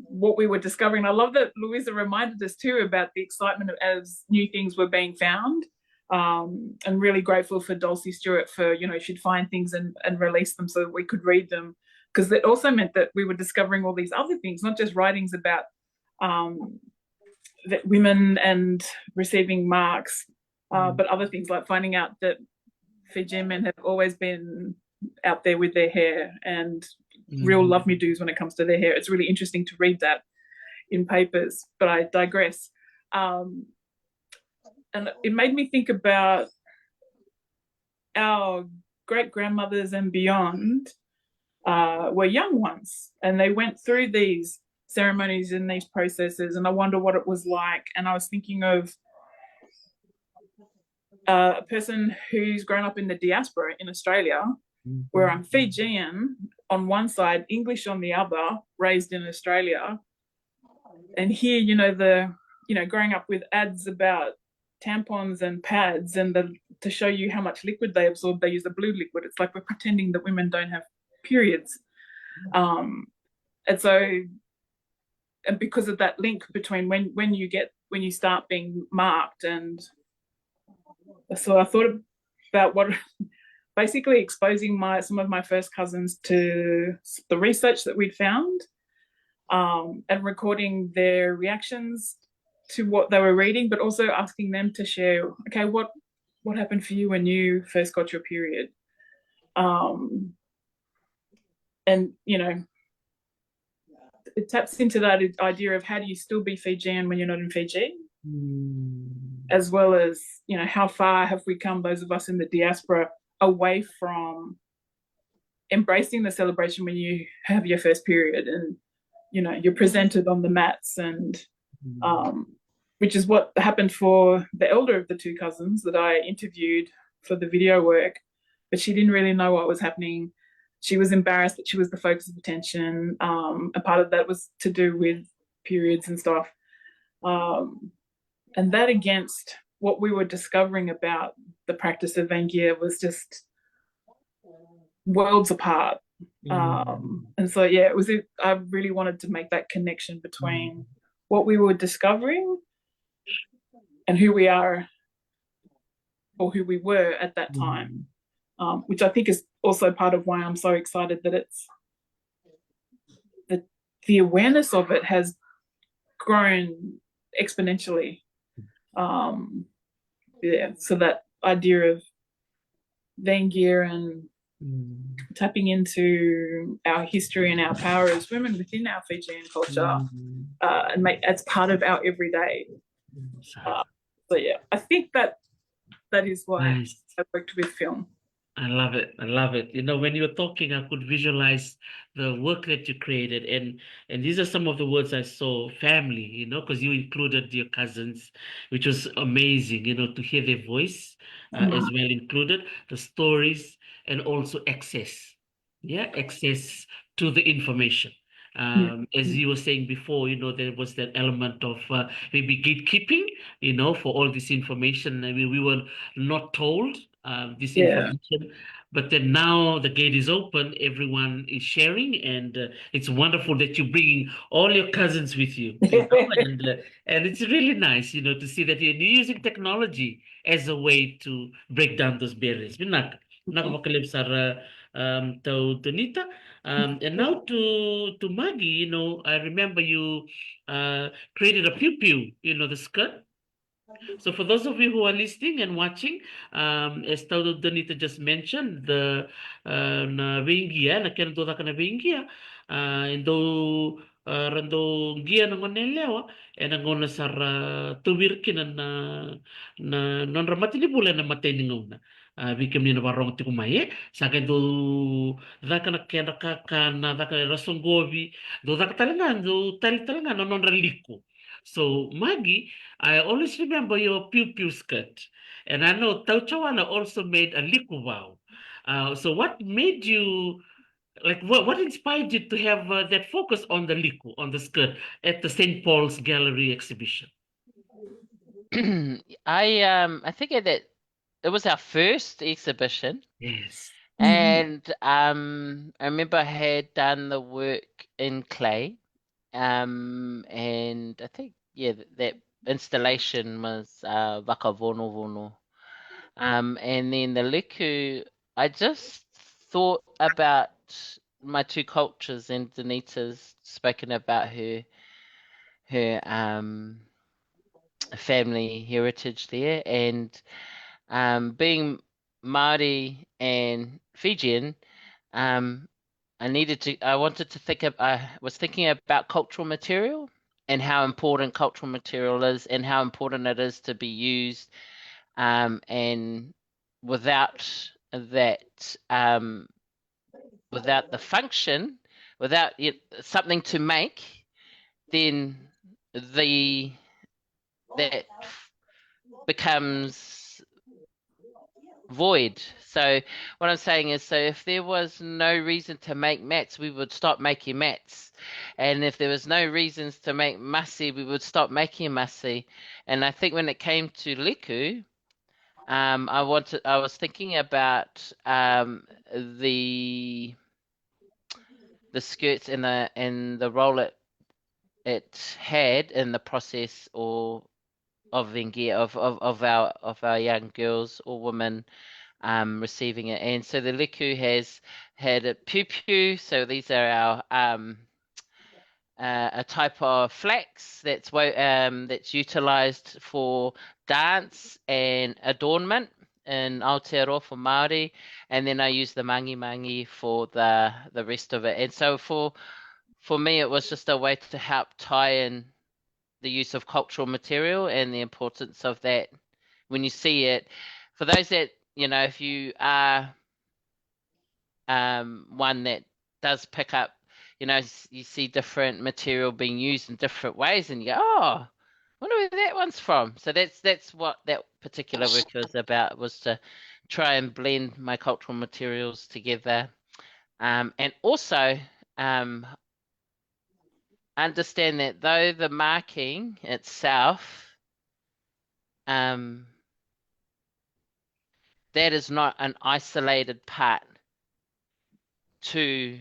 what we were discovering. I love that Luisa reminded us too about the excitement as new things were being found. I'm really grateful for Dulcie Stewart for, she'd find things and release them so that we could read them. because it also meant that we were discovering all these other things, not just writings about that women and receiving marks, but other things like finding out that Fijian men have always been out there with their hair and real love me do's when it comes to their hair. It's really interesting to read that in papers, but I digress. And it made me think about our great grandmothers and beyond were young ones, and they went through these ceremonies and these processes, and I wonder what it was like. And I was thinking of a person who's grown up in the diaspora in Australia, where I'm Fijian on one side, English on the other, raised in Australia. And here, growing up with ads about tampons and pads, and to show you how much liquid they absorb, they use the blue liquid. It's like we're pretending that women don't have periods. And because of that link between when you start being marked, and so I thought about what basically exposing some of my first cousins to the research that we'd found, and recording their reactions to what they were reading, but also asking them to share, okay, what happened for you when you first got your period? And it taps into that idea of how do you still be Fijian when you're not in Fiji, as well as how far have we come, those of us in the diaspora, away from embracing the celebration when you have your first period, and you're presented on the mats, and which is what happened for the elder of the two cousins that I interviewed for the video work, but she didn't really know what was happening. She was embarrassed that she was the focus of attention. A part of that was to do with periods and stuff. And that, against what we were discovering about the practice of Veiqia, was just worlds apart. And so, yeah, I really wanted to make that connection between what we were discovering and who we are, or who we were at that time. Which I think is also part of why I'm so excited that the awareness of it has grown exponentially. So that idea of Veiqia and tapping into our history and our power as women within our Fijian culture, and as part of our everyday. So yeah, I think that is why I worked with film. I love it. I love it. When you were talking, I could visualize the work that you created. And these are some of the words I saw: family, because you included your cousins, which was amazing, to hear their voice as well included, the stories, and also access. Yeah, access to the information. As you were saying before, there was that element of maybe gatekeeping, for all this information. I mean, we were not told this information, but then now the gate is open, everyone is sharing, and it's wonderful that you're bringing all your cousins with you, and it's really nice, to see that you're using technology as a way to break down those barriers. Vinaka, vakalevu sa Donita. And now to Maggie, I remember you created a pew, the skirt. So for those of you who are listening and watching, as Donita just mentioned, the na Veiqia, na kena toda kana Veiqia, indo rando gia na ngone lewa, e na ngona sara tuwirki na non ramati ni bula na matay ni ngona. Vikam ni na barong tiku mai, sa do daka na kena kaka na daka rasongovi, do daka talangan, do talangan non raliko. So Maggie, I always remember your pew skirt. And I know Tauchawana also made a likuvau. So what made you, what inspired you to have that focus on the liku, on the skirt at the St. Paul's Gallery exhibition? I think that it was our first exhibition. Yes. And I remember I had done the work in clay. And I think, that installation was vakalevu. And then the liku, I just thought about my two cultures, and Donita's spoken about her family heritage there, and being Māori and Fijian, I wanted to think of, I was thinking about cultural material and how important cultural material is and how important it is to be used. And without that, without the function, without something to make, then that becomes void. So what I'm saying is, so if there was no reason to make mats, we would stop making mats. And if there was no reasons to make masi, we would stop making masi. And I think when it came to liku, I was thinking about the skirts and the role it had in the process of Veiqia, of our young girls or women receiving it. And so the liku has had a piu, so these are our a type of flax that's utilized for dance and adornment in Aotearoa for Māori, and then I use the mangi for the rest of it. And so for me, it was just a way to help tie in the use of cultural material and the importance of that when you see it. For those that, if you are one that does pick up, you see different material being used in different ways, and you go, oh, I wonder where that one's from. So that's what that particular work was about, was to try and blend my cultural materials together, and also understand that though the marking itself, that is not an isolated part to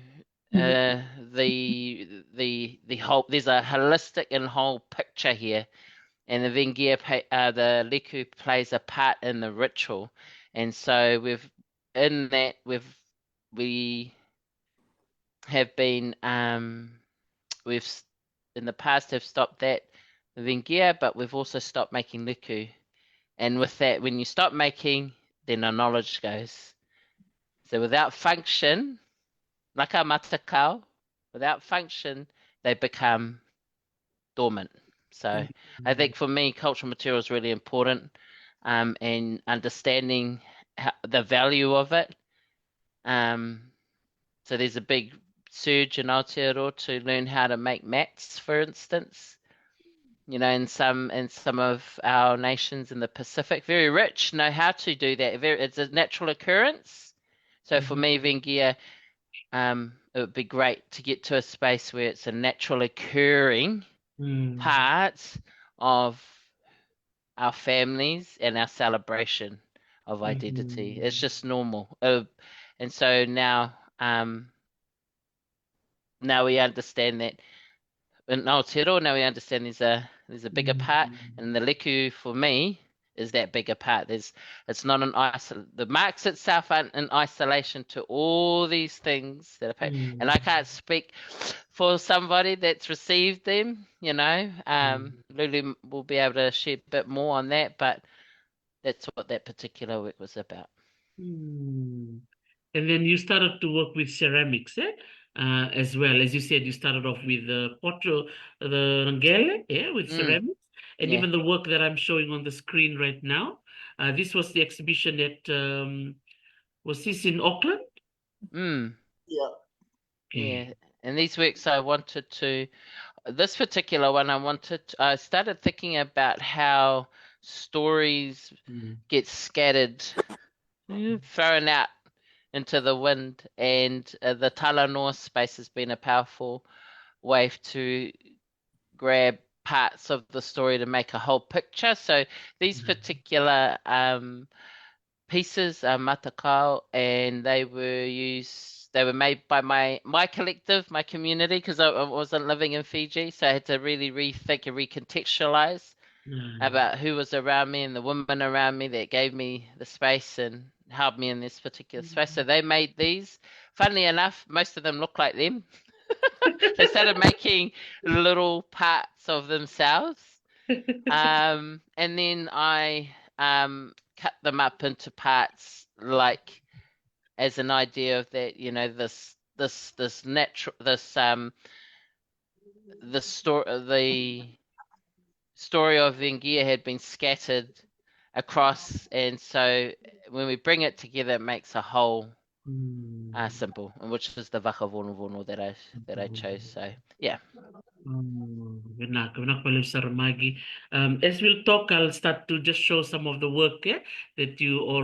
the whole. There's a holistic and whole picture here, and the Veiqia, the liku plays a part in the ritual, and so we have been we've in the past have stopped that Veiqia, but we've also stopped making liku, and with that, when you stop making, then our knowledge goes. So without function, like our matakau, without function, they become dormant. So I think for me, cultural material is really important, and understanding the value of it. So there's a big surge in Aotearoa to learn how to make mats, for instance. In some of our nations in the Pacific, very rich, know how to do that. It's a natural occurrence. So for me, Veiqia, it would be great to get to a space where it's a natural occurring part of our families and our celebration of identity. It's just normal. And so now we understand that in Aotearoa, now we understand there's a bigger part, and the liku for me is that bigger part. It's not the marks itself aren't in isolation to all these things that are and I can't speak for somebody that's received them, Lulu will be able to share a bit more on that, but that's what that particular work was about. And then you started to work with ceramics, as well. As you said, you started off with the rangele, with ceramics, and even the work that I'm showing on the screen right now. This was the exhibition at, was this in Auckland? Yeah. Yeah, and these works this particular one I started thinking about how stories get scattered, thrown out into the wind, and the Talanoa space has been a powerful way to grab parts of the story to make a whole picture. So these particular pieces are matakau, and they were made by my collective, my community, because I wasn't living in Fiji, so I had to really rethink and recontextualize about who was around me and the women around me that gave me the space and helped me in this particular space. So they made these funnily enough, most of them look like them. They started making little parts of themselves. And then I cut them up into parts, like as an idea of that, you know, the story of Veiqia had been scattered across, and so when we bring it together, it makes a whole symbol, which is the vakalevu that I chose. So yeah. Vinaka. As we'll talk, I'll start to just show some of the work that you all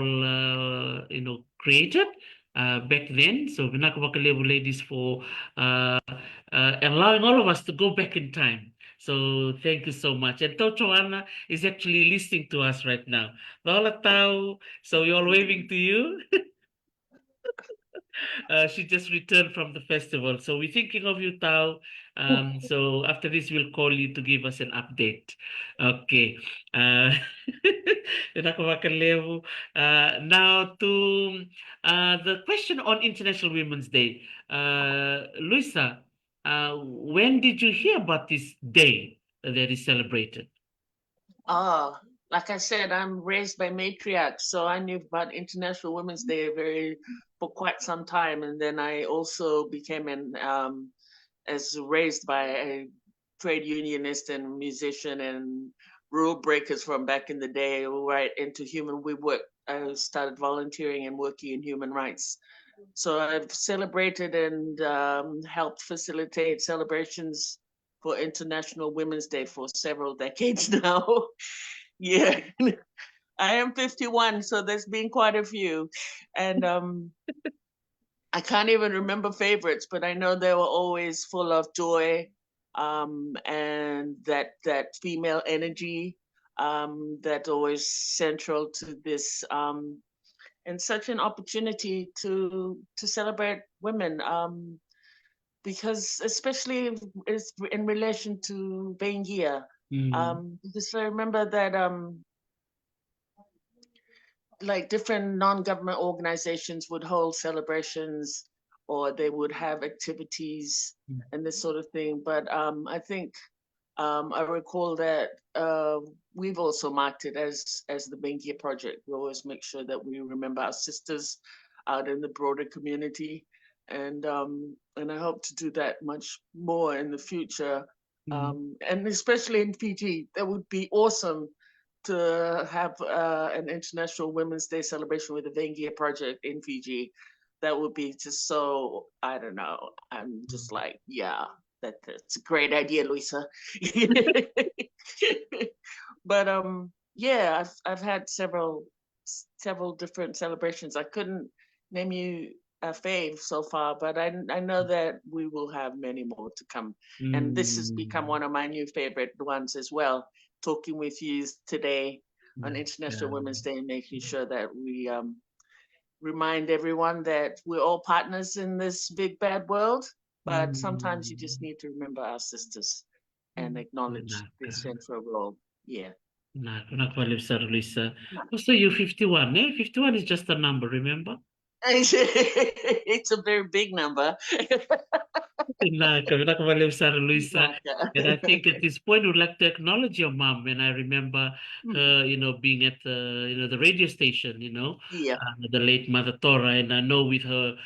created back then. So Vinaka Vakalevu ladies for allowing all of us to go back in time. So thank you so much. And Tochoana is actually listening to us right now. Lola Tau, so we're all waving to you. She just returned from the festival. So we're thinking of you, Tao. So after this, we'll call you to give us an update. Okay. Now to the question on International Women's Day. Luisa, when did you hear about this day that is celebrated? Oh, like I said, I'm raised by matriarchs, so I knew about International Women's Day for quite some time, and then I also became as raised by a trade unionist and musician and rule breakers from back in the day, right into I started volunteering and working in human rights. So I've celebrated and helped facilitate celebrations for International Women's Day for several decades now. Yeah, I am 51, so there's been quite a few. And I can't even remember favorites, but I know they were always full of joy and that female energy that always central to this and such an opportunity to celebrate women because especially in relation to Veiqia. Because I remember that like different non-government organizations would hold celebrations or they would have activities and this sort of thing. But I think I recall that we've also marked it as the Veiqia Project. We always make sure that we remember our sisters out in the broader community. And I hope to do that much more in the future. And especially in Fiji, that would be awesome to have an International Women's Day celebration with the Veiqia Project in Fiji. That would be just so, I don't know, I'm just like, yeah, that's a great idea, Luisa. But yeah, I've had several different celebrations. I couldn't name you a fave so far, but I know that we will have many more to come. And this has become one of my new favorite ones as well. Talking with you today on International Women's Day and making sure that we remind everyone that we're all partners in this big bad world, but sometimes you just need to remember our sisters and acknowledge their central role. Yeah. Luisa. Also, you're 51, eh? 51 is just a number, remember? It's a very big number. Luisa. And I think at this point, we'd like to acknowledge your mom. And I remember her, being at the radio station, the late Mother Tora. And I know with the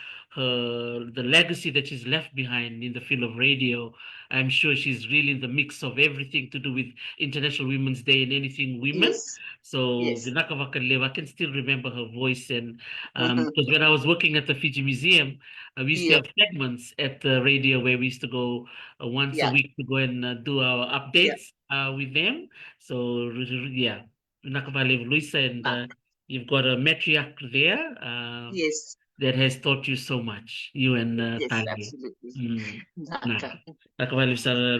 legacy that she's left behind in the field of radio, I'm sure she's really in the mix of everything to do with International Women's Day and anything women. Yes. So Yes. Vinaka Vakalevu, I can still remember her voice. And because when I was working at the Fiji Museum, we used to have segments at the radio where we used to go once a week to go and do our updates with them. So yeah, Vinaka Vakalevu, Luisa, and you've got a matriarch there. Yes. That has taught you so much, you and Yes, Talia. absolutely.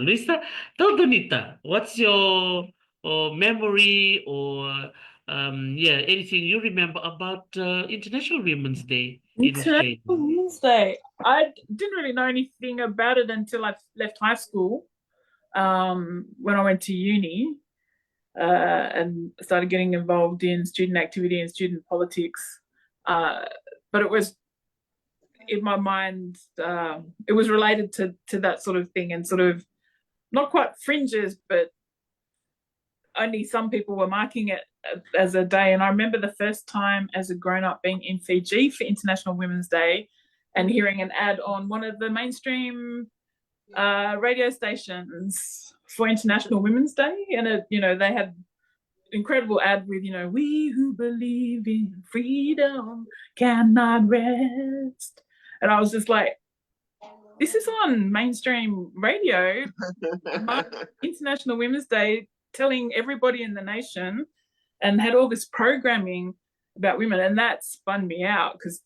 Luisa, tell Donita, what's your memory or anything you remember about International Women's Day in Australia? International Women's Day. I didn't really know anything about it until I left high school. When I went to uni and started getting involved in student activity and student politics. But it was in my mind, it was related to that sort of thing, and sort of not quite fringes, but only some people were marking it as a day. And I remember the first time as a grown-up being in Fiji for International Women's Day and hearing an ad on one of the mainstream radio stations for International Women's Day. And it, you know, they had incredible ad with, you know, we who believe in freedom cannot rest. And I was just like, this is on mainstream radio, International Women's Day, telling everybody in the nation, and had all this programming about women. And that spun me out, because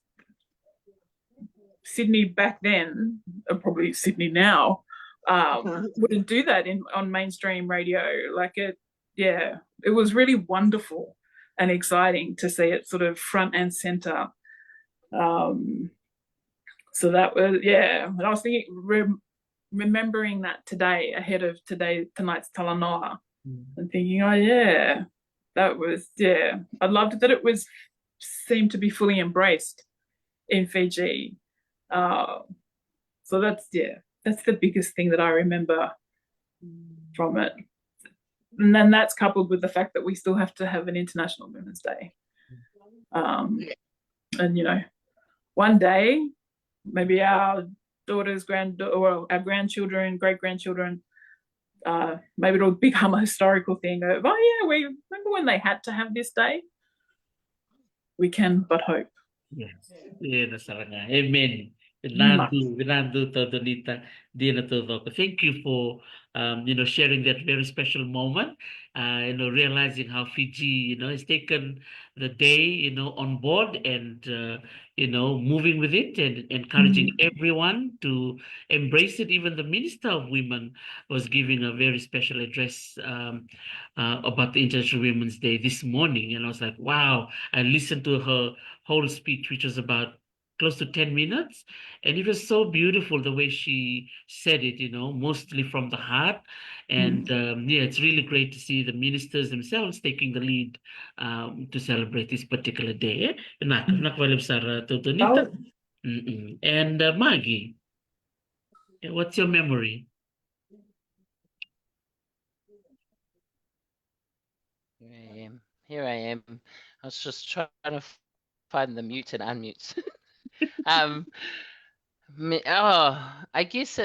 Sydney back then, and probably Sydney now, wouldn't do that on mainstream radio. Like it was really wonderful and exciting to see it sort of front and center. So that was, and I was thinking, remembering that today ahead of tonight's Talanoa, and thinking, that was, I loved that it seemed to be fully embraced in Fiji. So that's the biggest thing that I remember from it. And then that's coupled with the fact that we still have to have an International Women's Day. And, you know, one day, maybe our daughters, or our grandchildren, great-grandchildren, maybe it'll become a historical thing of, we remember when they had to have this day? We can but hope. Yes. Amen. Vinando to Donita, Dina to Doka. Thank you for sharing that very special moment. Realizing how Fiji, has taken the day, on board, and moving with it and encouraging everyone to embrace it. Even the Minister of Women was giving a very special address about the International Women's Day this morning, and I was like, wow! I listened to her whole speech, which was about close to 10 minutes. And it was so beautiful the way she said it, mostly from the heart. And it's really great to see the ministers themselves taking the lead to celebrate this particular day. Donita. And Maggie, what's your memory? Here I am. I was just trying to find the mute and unmute. I guess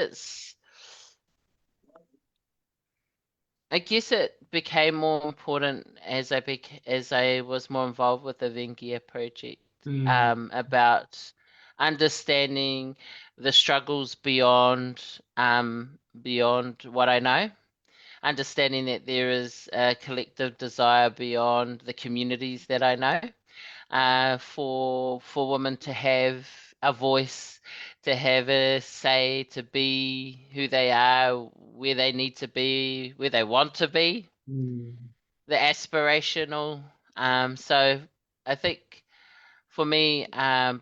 it became more important as I was more involved with the Veiqia project, about understanding the struggles beyond what I know, understanding that there is a collective desire beyond the communities that I know, for women to have a voice, to have a say, to be who they are, where they need to be, where they want to be, the aspirational. So I think for me,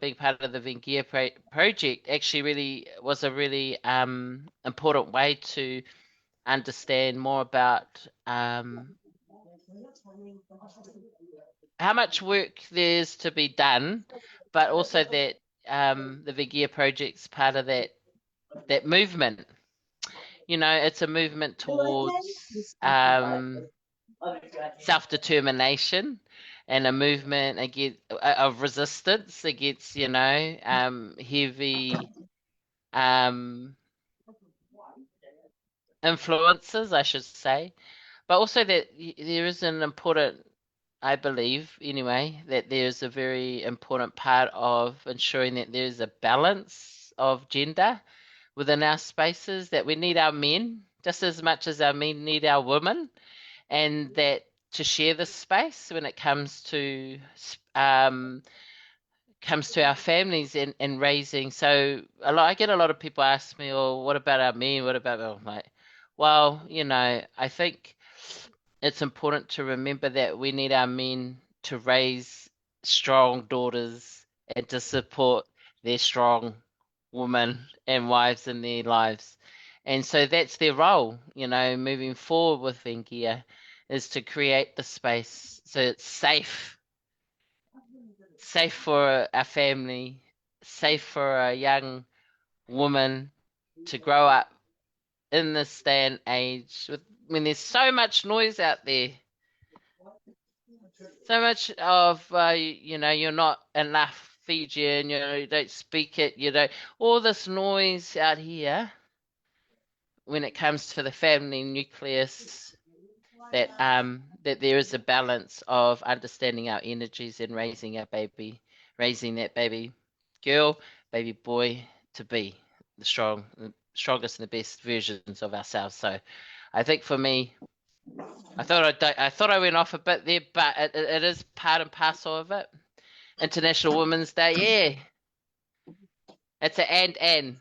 being part of the Veiqia project actually really was a really important way to understand more about how much work there's to be done, but also that the Veiqia project's part of that movement. It's a movement towards self-determination, and a movement of resistance against, heavy influences, I should say, but also that there is an important, I believe anyway, that there's a very important part of ensuring that there's a balance of gender within our spaces, that we need our men just as much as our men need our women, and that to share this space when it comes to our families and raising. So I get a lot of people ask me, "Oh, what about our men? What about?" I'm like, well, I think it's important to remember that we need our men to raise strong daughters and to support their strong women and wives in their lives. And so that's their role, moving forward with Veiqia, is to create the space so it's safe for our family safe for a young woman to grow up in this day and age when there's so much noise out there, so much of you're not enough Fijian, you don't speak it, all this noise out here when it comes to the family nucleus, that there is a balance of understanding our energies and raising that baby girl, baby boy to be the strongest and the best versions of ourselves. So I think for me, I thought I went off a bit there, but it is part and parcel of it. International Women's Day, yeah. It's and.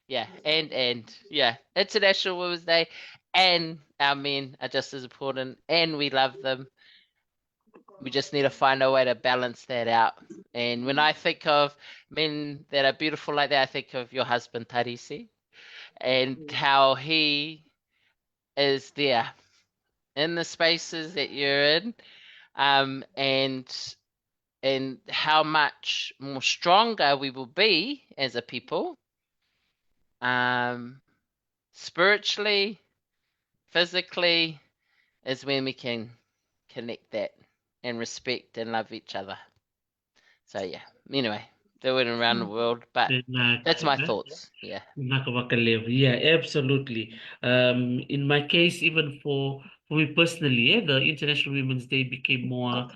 Yeah, and. Yeah. International Women's Day, and our men are just as important, and we love them. We just need to find a way to balance that out. And when I think of men that are beautiful like that, I think of your husband, Tarisi, and how he is there in the spaces that you're in, and how much more stronger we will be as a people, spiritually, physically, is when we can connect that and respect and love each other. So yeah, anyway, they went around the world, but that's my thoughts. Yeah. Vinaka, vakalevu. Yeah, absolutely. In my case, even for me personally, the International Women's Day became more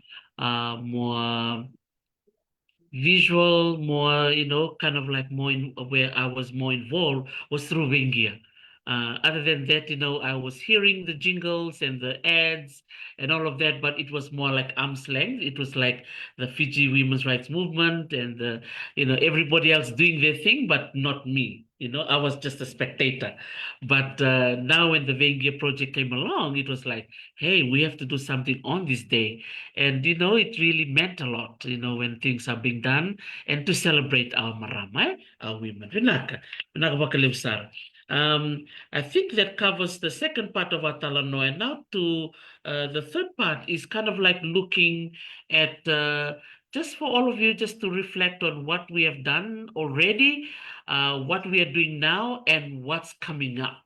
visual, more, kind of like where I was more involved was through Veiqia. Other than that, I was hearing the jingles and the ads and all of that, but it was more like arm's length. It was like the Fiji women's rights movement and everybody else doing their thing, but not me. I was just a spectator. But now when the Veiqia project came along, it was like, hey, we have to do something on this day. And, it really meant a lot, when things are being done and to celebrate our marama, our women. Vinaka vakalevu Sara. I think that covers the second part of our Talanoa. And now to the third part is kind of like looking at just for all of you, just to reflect on what we have done already, what we are doing now, and what's coming up.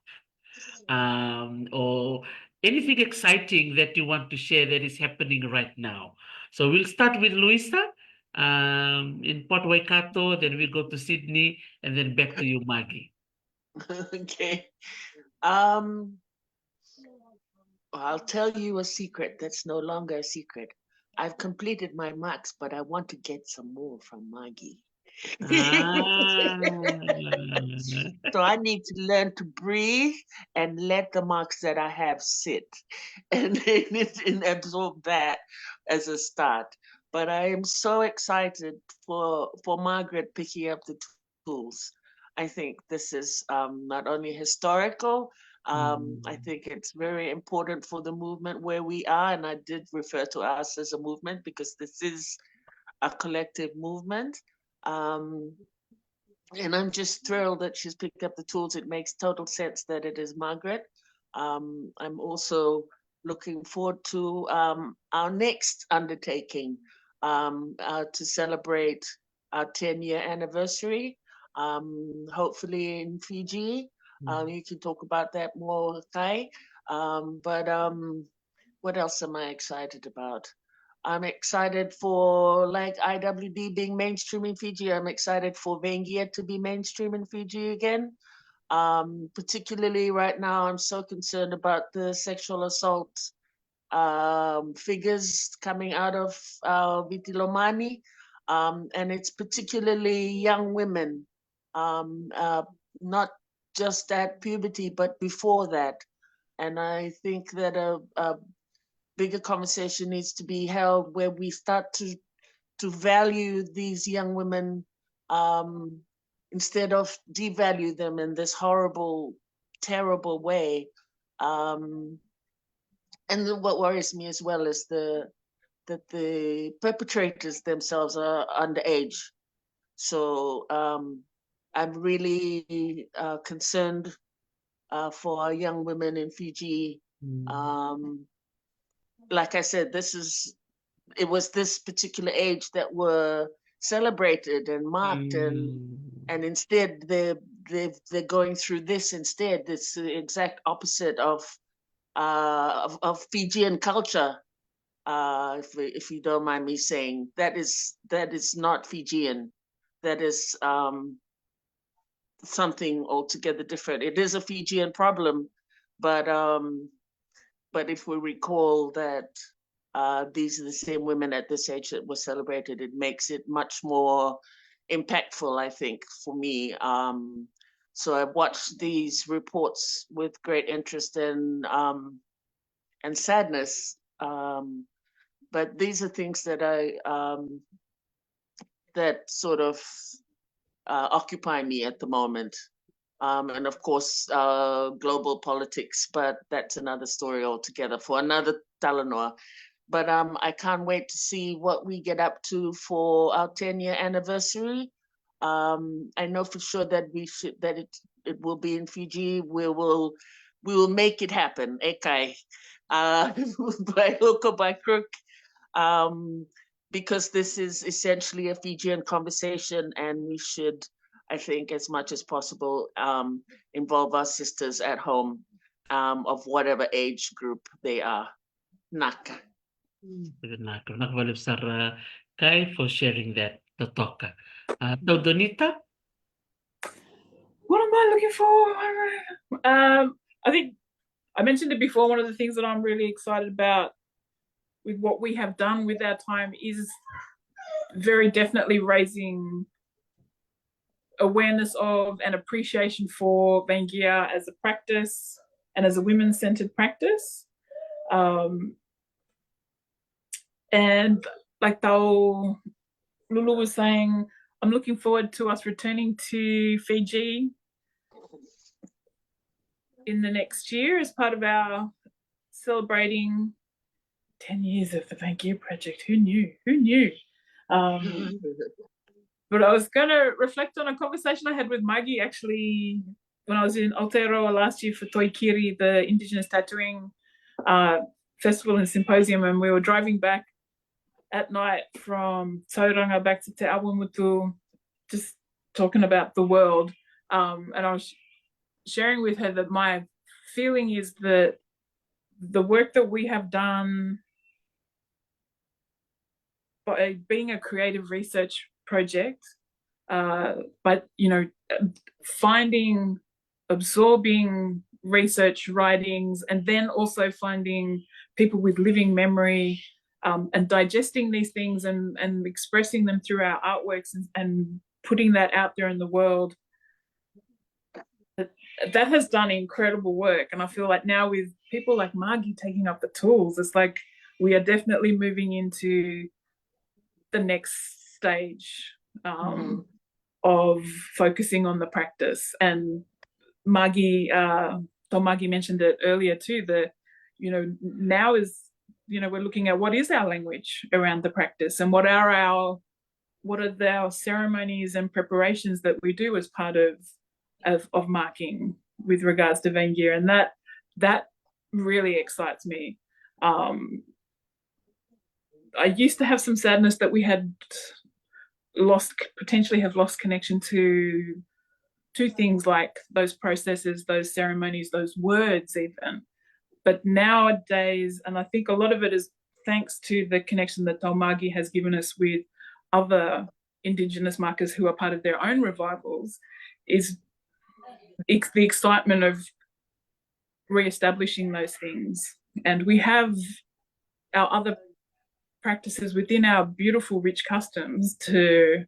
Or anything exciting that you want to share that is happening right now. So we'll start with Luisa in Port Waikato, then we go to Sydney, and then back to you, Maggie. Okay. I'll tell you a secret that's no longer a secret. I've completed my marks, but I want to get some more from Maggie. Ah. So I need to learn to breathe and let the marks that I have sit and absorb that as a start. But I am so excited for Margaret picking up the tools. I think this is not only historical, I think it's very important for the movement where we are, and I did refer to us as a movement because this is a collective movement. And I'm just thrilled that she's picked up the tools. It makes total sense that it is Margaret. I'm also looking forward to our next undertaking to celebrate our 10-year anniversary, hopefully in Fiji. You can talk about that more, Kai. But what else am I excited about? I'm excited for like IWD being mainstream in Fiji. I'm excited for Veiqia to be mainstream in Fiji again. Particularly right now, I'm so concerned about the sexual assault figures coming out of Vitilomani. And it's particularly young women, not just at puberty, but before that. And I think that a bigger conversation needs to be held where we start to value these young women instead of devalue them in this horrible, terrible way. And what worries me as well is that the perpetrators themselves are underage. So I'm really concerned for our young women in Fiji. Like I said, it was this particular age that were celebrated and marked, and instead they're going through this instead. It's the exact opposite of Fijian culture. If you don't mind me saying, that is not Fijian. That is something altogether different. It is a Fijian problem, but if we recall that these are the same women at this age that were celebrated, it makes it much more impactful, I think, for me. So I've watched these reports with great interest and sadness. But these are things that that sort of occupy me at the moment. And of course, global politics, but that's another story altogether for another Talanoa. But I can't wait to see what we get up to for our 10-year anniversary. I know for sure that it will be in Fiji. We will make it happen. Ekai, by hook or by crook, because this is essentially a Fijian conversation, and we should, I think, as much as possible, involve our sisters at home, of whatever age group they are. Naka. Vinaka, nakawalip Sarah Kai for sharing that, the talk. So Donita? What am I looking for? I think I mentioned it before. One of the things that I'm really excited about with what we have done with our time is very definitely raising awareness of and appreciation for Veiqia as a practice and as a women-centered practice. And like Lulu was saying, I'm looking forward to us returning to Fiji in the next year as part of our celebrating 10 years of the Veiqia project. Who knew? But I was going to reflect on a conversation I had with Maggie actually when I was in Aotearoa last year for Toikiri, the Indigenous Tattooing Festival and Symposium, and we were driving back at night from Tauranga back to Te Awamutu, just talking about the world. And I was sharing with her that my feeling is that the work that we have done by being a creative research project, but absorbing research writings, and then also finding people with living memory, and digesting these things and expressing them through our artworks and putting that out there in the world, that has done incredible work. And I feel like now with people like Margie taking up the tools, it's like we are definitely moving into the next stage of focusing on the practice. And Margie mentioned it earlier too, that now is we're looking at what is our language around the practice, and what are our ceremonies and preparations that we do as part of marking with regards to Veiqia. And that really excites me. I used to have some sadness that we had potentially have lost connection to things like those processes, those ceremonies, those words even. But nowadays, and I think a lot of it is thanks to the connection that Taumagi has given us with other Indigenous markers who are part of their own revivals, is the excitement of re-establishing those things. And we have our other practices within our beautiful, rich customs to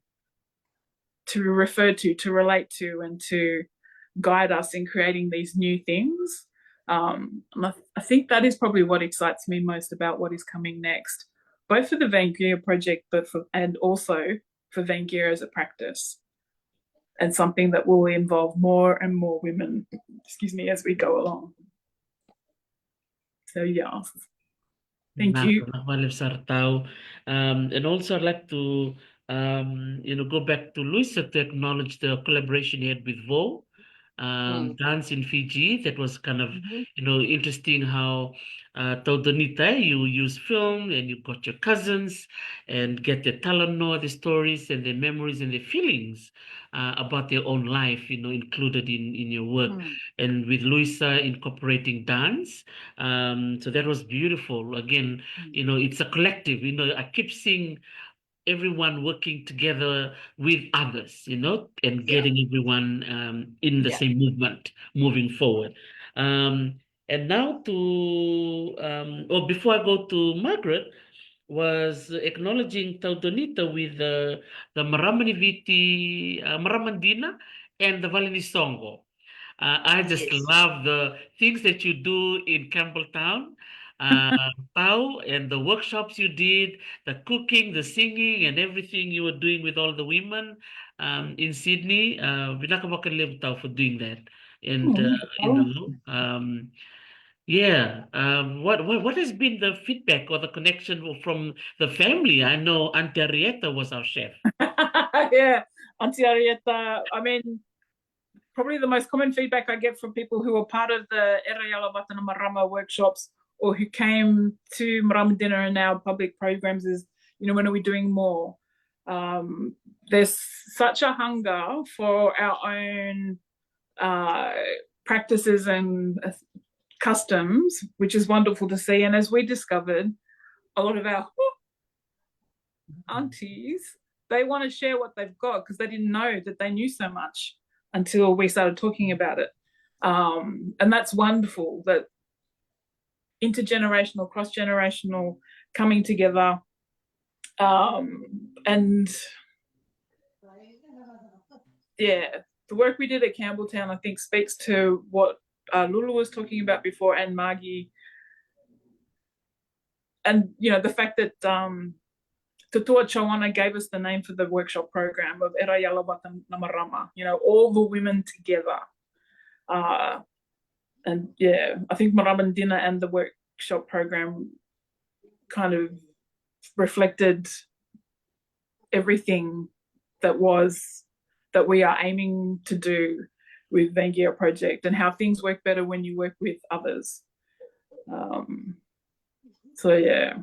refer to relate to, and to guide us in creating these new things. And I think that is probably what excites me most about what is coming next, both for the Veiqia project, and also for Veiqia as a practice, and something that will involve more and more women, as we go along. So yeah, thank you. And also I'd like to go back to Luisa to acknowledge the collaboration he had with Vo. dance in Fiji. That was kind of, Mhm. interesting how Donita, you use film and you got your cousins and get the Talanoa, the stories and the memories and the feelings about their own life, included in your work. And with Luisa incorporating dance. So that was beautiful. Again, it's a collective, I keep seeing everyone working together with others, and Yeah. getting everyone in the Yeah. same movement moving forward. And now before I go to Margaret, was acknowledging Taudonita with the Maramaniviti, Maramandina and the Valinisongo. I just Yes. love the things that you do in Campbelltown, uh, Pau, and the workshops you did, the cooking, the singing, and everything you were doing with all the women in Sydney. Vinaka vakalevu tau for doing that. And, yeah. What has been the feedback or the connection from the family? I know Auntie Arietta was our chef. Yeah, Auntie Arietta. I mean, probably the most common feedback I get from people who are part of the Erayala Watana Marama workshops or who came to Marama Dinner and our public programs is, when are we doing more? There's such a hunger for our own practices and customs, which is wonderful to see. And as we discovered, a lot of our aunties, they want to share what they've got because they didn't know that they knew so much until we started talking about it. And that's wonderful, that intergenerational, cross-generational coming together. And yeah, the work we did at Campbelltown, I think, speaks to what Lulu was talking about before, and Margie. And, the fact that Tutua Chawana gave us the name for the workshop program of Era Yalawata Namarama, all the women together. And yeah, I think Maraman Dinner and the workshop program kind of reflected everything that we are aiming to do with Veiqia project, and how things work better when you work with others. So yeah.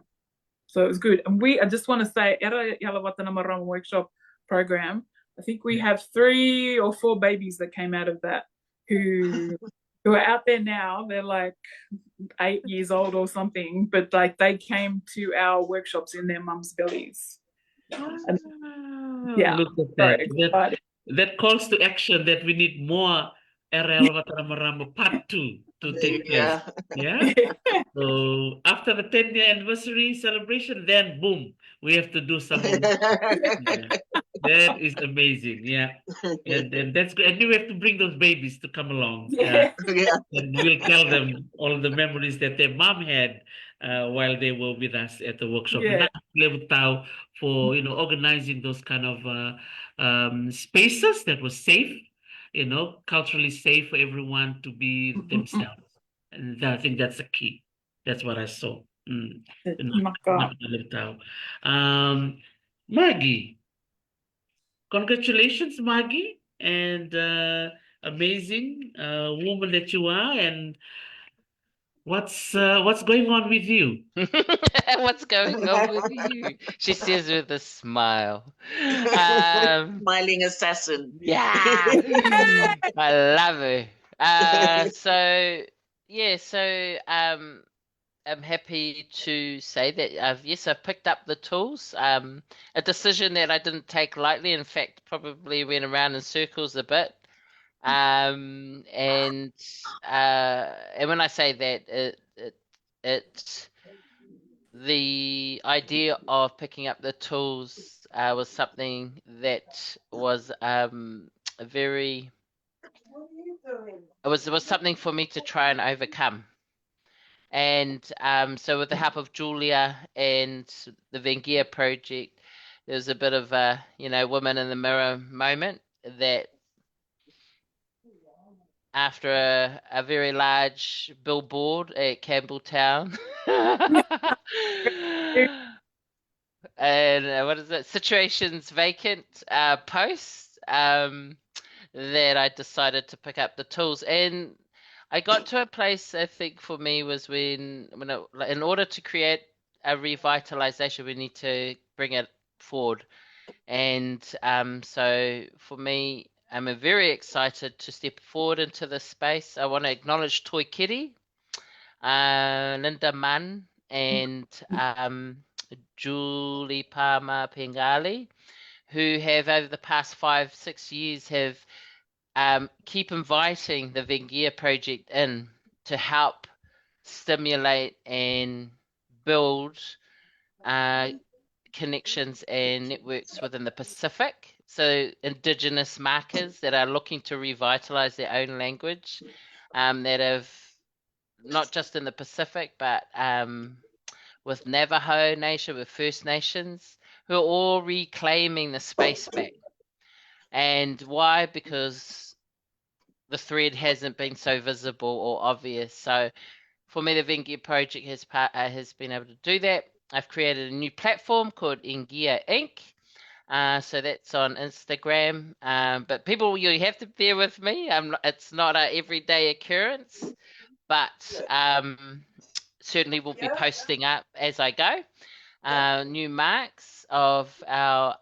So it was good. And I just want to say, Era Yalawatana Marama workshop program, I think we have 3 or 4 babies that came out of that who are out there now. They're like 8 years old or something, but like they came to our workshops in their mums' bellies. And yeah, Look at that. That calls to action that we need more Era Yalawatana Marama Part 2 to take place. Yeah. So after the 10-year anniversary celebration, then boom, we have to do some more. Yeah. That is amazing. Yeah. And that's good. And we have to bring those babies to come along. Yeah. And we'll tell them all the memories that their mom had while they were with us at the workshop. Yeah. For organizing those kind of spaces that was safe, culturally safe for everyone to be themselves. And I think that's the key. That's what I saw. Maggie, congratulations, Maggie, and amazing woman that you are. And what's going on with you? What's going on with you? She says with a smile. Smiling assassin. Yeah, I love her. I'm happy to say that I've picked up the tools. A decision that I didn't take lightly. In fact, probably went around in circles a bit. And when I say that, it the idea of picking up the tools was something that was very. It was something for me to try and overcome. And so with the help of Julia and the Veiqia project, there was a bit of a, woman in the mirror moment that after a very large billboard at Campbelltown and what is it? Situations vacant post. that I decided to pick up the tools. And I got to a place, I think, for me was when in order to create a revitalization, we need to bring it forward. And so for me, I'm very excited to step forward into this space. I want to acknowledge Toi Kiri, Linda Mann, and Julie Palmer Pengali, who have over the past 5-6 years have keep inviting the Veiqia project in to help stimulate and build connections and networks within the Pacific. So Indigenous markers that are looking to revitalize their own language, that have not just in the Pacific, but with Navajo Nation, with First Nations, who are all reclaiming the space back. And why? Because the thread hasn't been so visible or obvious. So for me, the Veiqia project has been able to do that. I've created a new platform called Veiqia Inc. So that's on Instagram. But people, you have to bear with me. It's not an everyday occurrence, but certainly we'll be posting up as I go. New marks of our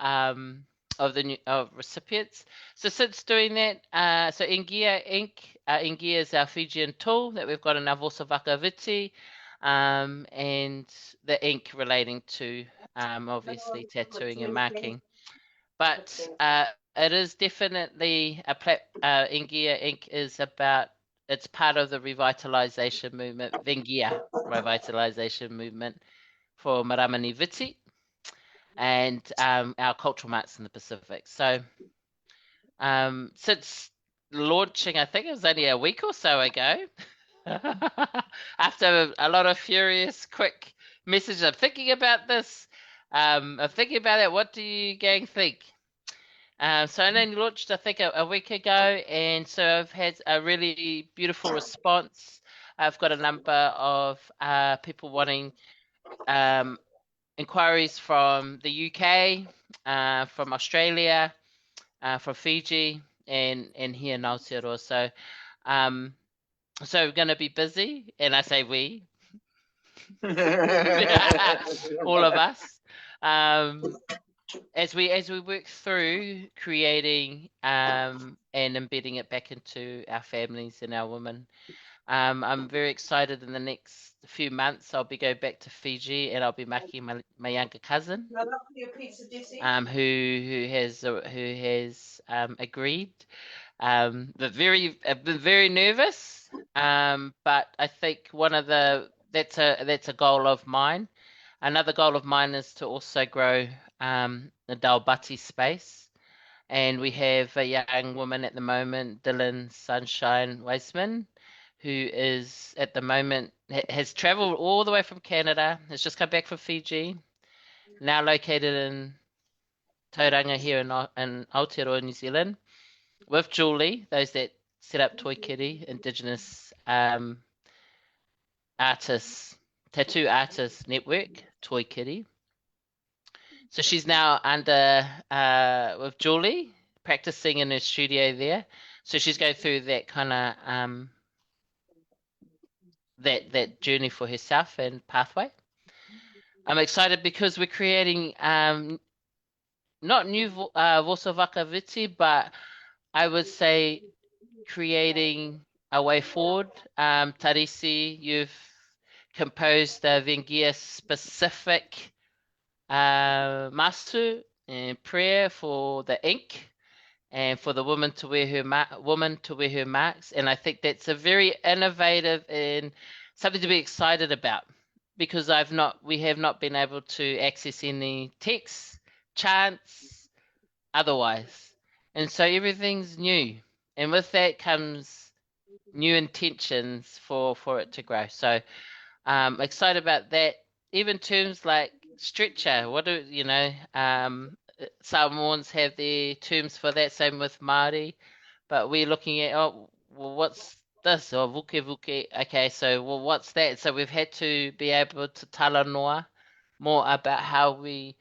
of recipients. So since doing that, so Veiqia Inc. Veiqia is our Fijian tool that we've got in our Vosa Vakaviti, and the ink relating to obviously tattooing and marking. But it is definitely Veiqia Inc. is about, it's part of the revitalization movement, Veiqia revitalization movement for Maramani Viti and our cultural marks in the Pacific. So since launching, I think it was only a week or so ago, after a lot of furious, quick messages, I'm thinking about this. I'm thinking about it. What do you gang think? So I only launched, I think, a week ago, and so I've had a really beautiful response. I've got a number of people wanting inquiries from the UK, from Australia, from Fiji, and here in Aotearoa. So, so we're going to be busy, and I say we, all of us, as we work through creating and embedding it back into our families and our women. I'm very excited. In the next few months, I'll be going back to Fiji, and I'll be marking my younger cousin, who has agreed. But I've been very nervous. But I think that's a goal of mine. Another goal of mine is to also grow the Dalbati space. And we have a young woman at the moment, Dylan Sunshine Weisman, who is at the moment, has traveled all the way from Canada, has just come back from Fiji, now located in Tauranga here in Aotearoa, New Zealand, with Julie, those that set up Toi Kiri, Indigenous artists, tattoo artist network, Toi Kiri. So she's now under with Julie, practicing in her studio there. So she's going through that kind of that journey for herself and pathway. I'm excited because we're creating not new Vosa Vakaviti, but I would say creating a way forward. Tarisi, you've composed a Veiqia specific masu and prayer for the ink and for the woman to wear her marks, and I think that's a very innovative and something to be excited about, because we have not been able to access any texts, chants, otherwise, and so everything's new, and with that comes new intentions for it to grow. So excited about that. Even terms like stretcher, what do you know? Samoans have their terms for that, same with Māori, but we're looking at, well, what's this? Or vuke. Okay, so well, what's that? So we've had to be able to talanoa more about how we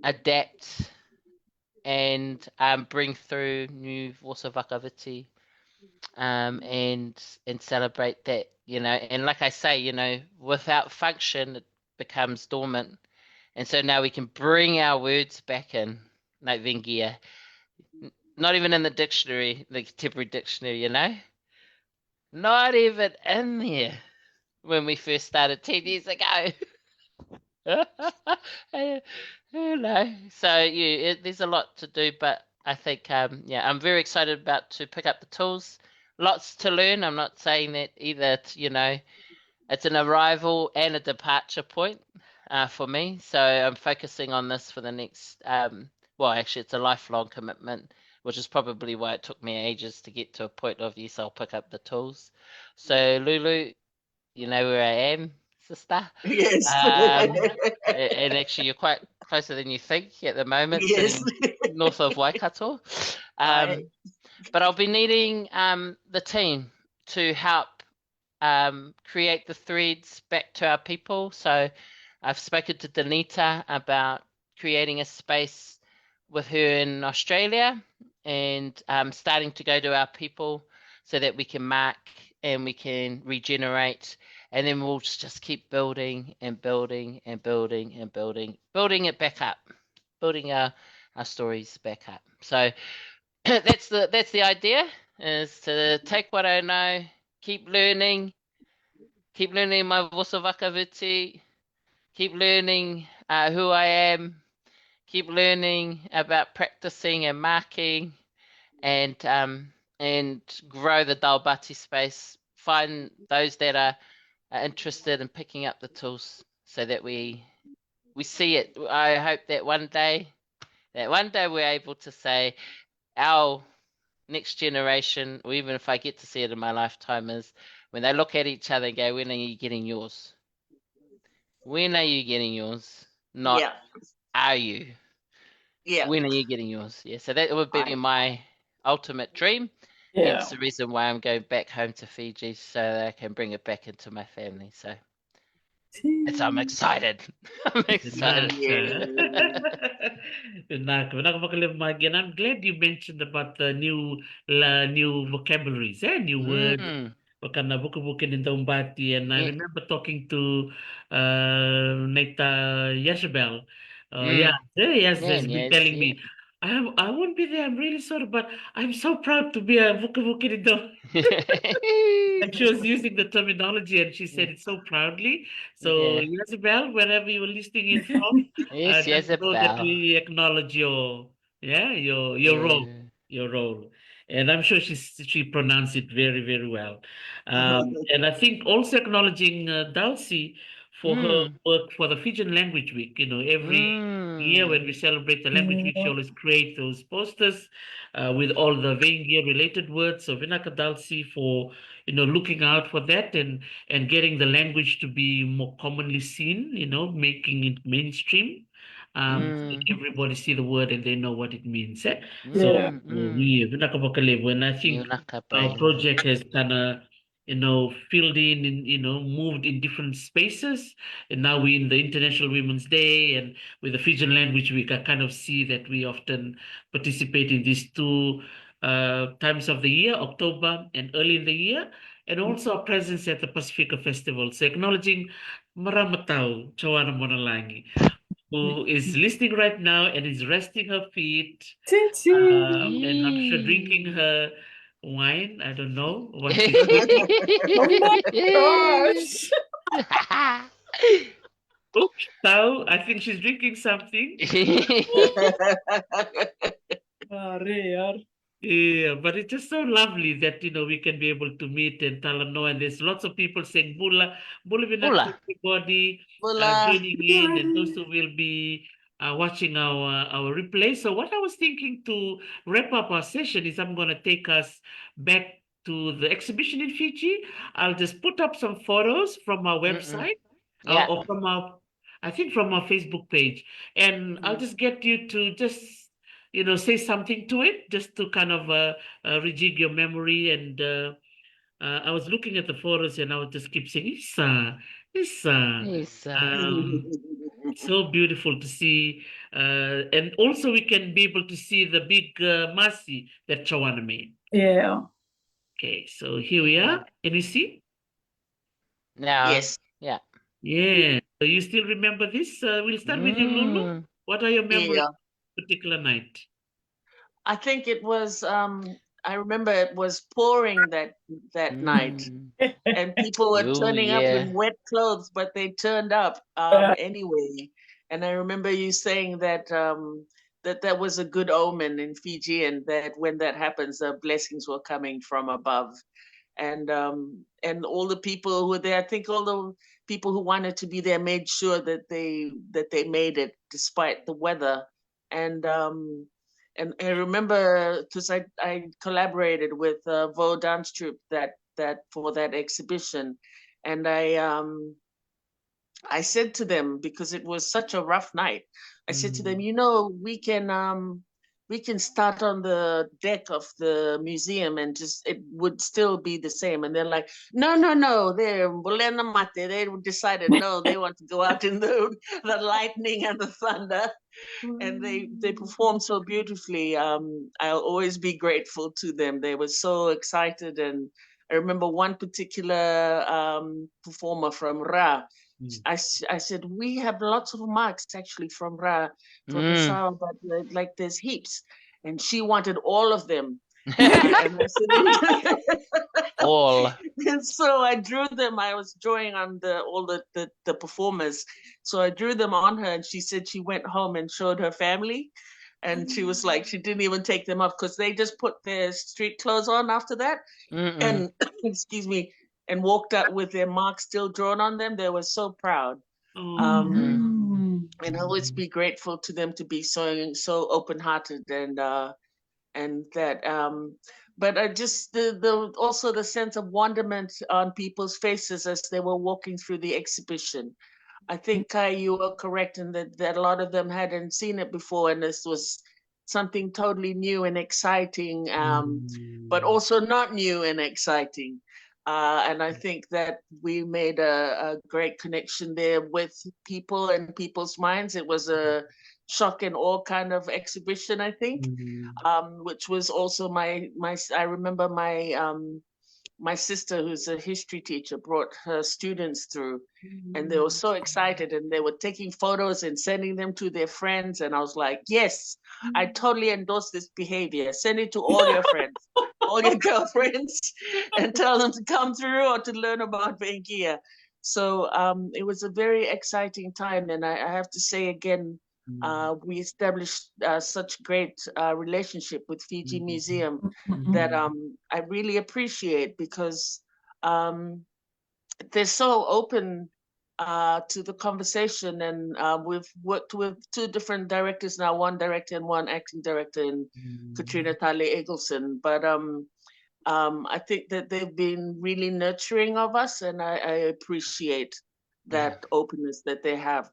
adapt and bring through new vosa vakaviti, and celebrate that, you know. And like I say, you know, without function, it becomes dormant. And so now we can bring our words back in, like Veiqia. Not even in the dictionary, the contemporary dictionary, you know? Not even in there when we first started 10 years ago. You know, so yeah, there's a lot to do, but I think, yeah, I'm very excited about to pick up the tools. Lots to learn. I'm not saying that either, you know, it's an arrival and a departure point for me. So I'm focusing on this for the next, well, actually, it's a lifelong commitment, which is probably why it took me ages to get to a point of, yes, I'll pick up the tools. So Lulu, you know where I am, sister. Yes. And actually, you're quite closer than you think at the moment, Yes. sitting north of Waikato. Right. But I'll be needing the team to help create the threads back to our people. So I've spoken to Donita about creating a space with her in Australia and starting to go to our people so that we can mark and we can regenerate, and then we'll just keep building and building and building and building it back up, building our stories back up. So that's the idea, is to take what I know, keep learning my vosa vakaviti, keep learning who I am, keep learning about practicing and marking, and grow the Dalbati space. Find those that are interested in picking up the tools so that we see it. I hope that one day we're able to say our next generation, or even if I get to see it in my lifetime, is when they look at each other and go, when are you getting yours? When are you getting yours? Not Yeah. are you? Yeah. When are you getting yours? Yeah, so that would be my ultimate dream. Yeah. Hence the reason why I'm going back home to Fiji, so that I can bring it back into my family. So I'm excited. I'm excited. Vinaka, vakalevu Margaret, and I'm glad you mentioned about the new vocabularies, new words. Wakana buku-buku in Dombati, and I remember talking to Neta Yashabel. Yes, has been telling me, I won't be there. I'm really sorry, but I'm so proud to be a buku-buku in Dombati. And she was using the terminology, and she said it so proudly. So, Yasabel, wherever you're listening in from, Yes, just know that Yasabel. we acknowledge your role, and I'm sure she pronounced it very, very well. And I think also acknowledging Dulcie for her work for the Fijian Language Week. You know, every year when we celebrate the language week, she always creates those posters with all the Veiqia related words. So Vinaka Dulcie for looking out for that and getting the language to be more commonly seen. Making it mainstream. So that everybody see the word and they know what it means. So Vinaka vakalevu, and I think our project has kind of filled in, moved in different spaces. And now we're in the International Women's Day and with the Fijian Language Week, I kind of see that we often participate in these two times of the year, October and early in the year, and also our presence at the Pacifica Festival. So acknowledging Maramatau, Chawana Monalangi, who is listening right now and is resting her feet, and I'm sure drinking her wine. I don't know what she's Oh my gosh. Oops, Tao, I think she's drinking something. Yeah, but it's just so lovely that we can be able to meet in Talanoa, and there's lots of people saying Bula Vinaka, everybody joining in, and those who will be watching our replay. So what I was thinking to wrap up our session is I'm going to take us back to the exhibition in Fiji. I'll just put up some photos from our website or from I think from our Facebook page, and I'll just get you to just say something to it, just to kind of rejig your memory. And I was looking at the photos, and I would just keep saying, Isa, Yes, Yes. so beautiful to see. And also we can be able to see the big masi that Chawana made. Yeah. Okay, so here we are. Can you see? Now, Yes. yeah. Yeah. So you still remember this? We'll start with you, Lulu. What are your memories Yeah. of this particular night? I think it was I remember it was pouring that night, Mm. and people were Oh, turning up yeah. in wet clothes, but they turned up anyway. And I remember you saying that that was a good omen in Fiji, and that when that happens, the blessings were coming from above. And all the people who were there, I think all the people who wanted to be there made sure that they made it despite the weather. And I remember because I collaborated with Vo Dance Troupe that for that exhibition, and I said to them, because it was such a rough night, I said to them, we can start on the deck of the museum and just it would still be the same. And they're like, no, they decided no, they want to go out in the lightning and the thunder. And they performed so beautifully. I'll always be grateful to them. They were so excited. And I remember one particular performer from Ra. I said, we have lots of marks actually from Ra, from the shower, but like there's heaps. And she wanted all of them. And I said, All. and so I drew them. I was drawing on all the performers. So I drew them on her, and she said she went home and showed her family. And she was like, she didn't even take them off because they just put their street clothes on after that. And excuse me, and walked out with their marks still drawn on them. They were so proud. And I always be grateful to them to be so open-hearted and that but I just the also the sense of wonderment on people's faces as they were walking through the exhibition. I think Kai, you were correct in that a lot of them hadn't seen it before, and this was something totally new and exciting, but also not new and exciting. And I think that we made a great connection there with people and people's minds. It was a shock and awe kind of exhibition, I think, which was also I remember my sister, who's a history teacher, brought her students through, and they were so excited, and they were taking photos and sending them to their friends. And I was like, yes, I totally endorse this behavior. Send it to all your friends, all your girlfriends, and tell them to come through or to learn about Veiqia. So it was a very exciting time, and I have to say again, we established such great relationship with Fiji Museum that I really appreciate, because they're so open to the conversation. And we've worked with two different directors now, one director and one acting director in Katrina Tale Eggleston. But I think that they've been really nurturing of us, and I appreciate that openness that they have.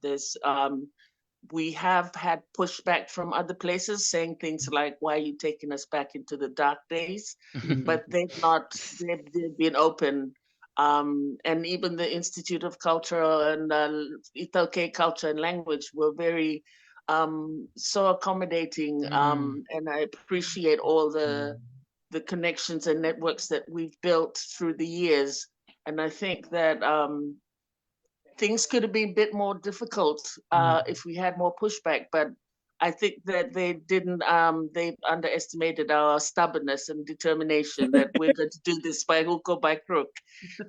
We have had pushback from other places saying things like, why are you taking us back into the dark days? But they've been open. And even the Institute of Culture and Italke Culture and Language were very so accommodating. And I appreciate all the connections and networks that we've built through the years. And I think that things could have been a bit more difficult if we had more pushback, but I think that they didn't, they underestimated our stubbornness and determination that we're going to do this by hook or by crook.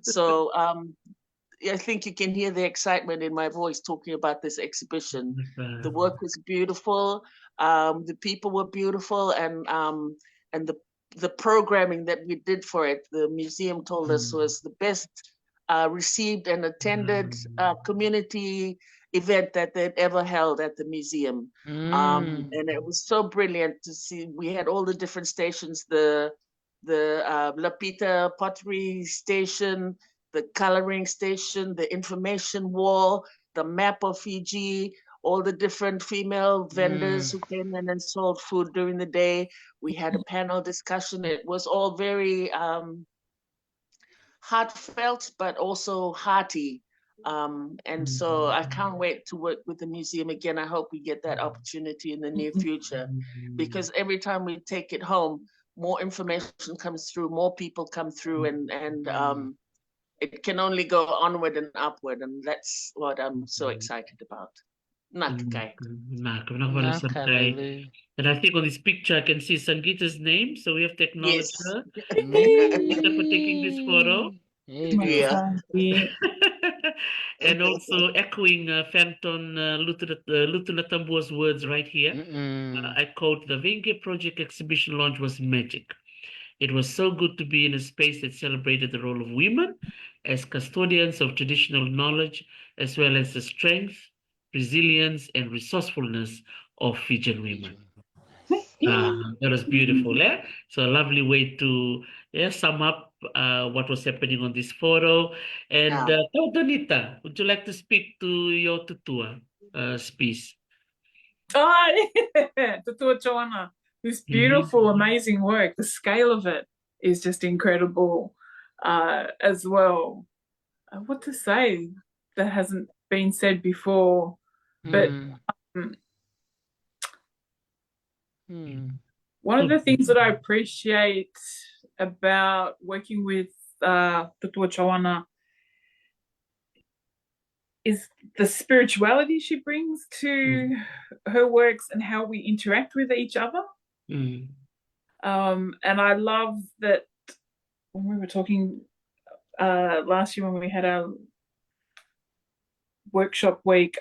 So I think you can hear the excitement in my voice talking about this exhibition. The work was beautiful, the people were beautiful, and the programming that we did for it, the museum told us was the best received and attended community event that they'd ever held at the museum. And it was so brilliant to see. We had all the different stations, the Lapita pottery station, the coloring station, the information wall, the map of Fiji, all the different female vendors who came in and sold food during the day. We had a panel discussion. It was all very heartfelt, but also hearty. And so I can't wait to work with the museum again. I hope we get that opportunity in the near future, because every time we take it home, more information comes through, more people come through, and it can only go onward and upward. And that's what I'm so excited about. Nakakai. Vakalevu. And I think on this picture, I can see Sangeeta's name, so we have to acknowledge Yes. her. Sangeeta for taking this photo. Yeah. And also echoing Phantom Lieutenant Tambour's words right here. I quote, "The Veiqia project exhibition launch was magic. It was so good to be in a space that celebrated the role of women as custodians of traditional knowledge, as well as the strength, resilience, and resourcefulness of Fijian women." That was beautiful. So a lovely way to sum up what was happening on this photo. And Donita, would you like to speak to your tutua piece? Oh, yeah. Tutua Joanna. This beautiful, amazing work. The scale of it is just incredible as well. What to say that hasn't been said before, but one of the things that I appreciate about working with Tutua Joanna is the spirituality she brings to her works and how we interact with each other. And I love that when we were talking last year when we had our workshop week,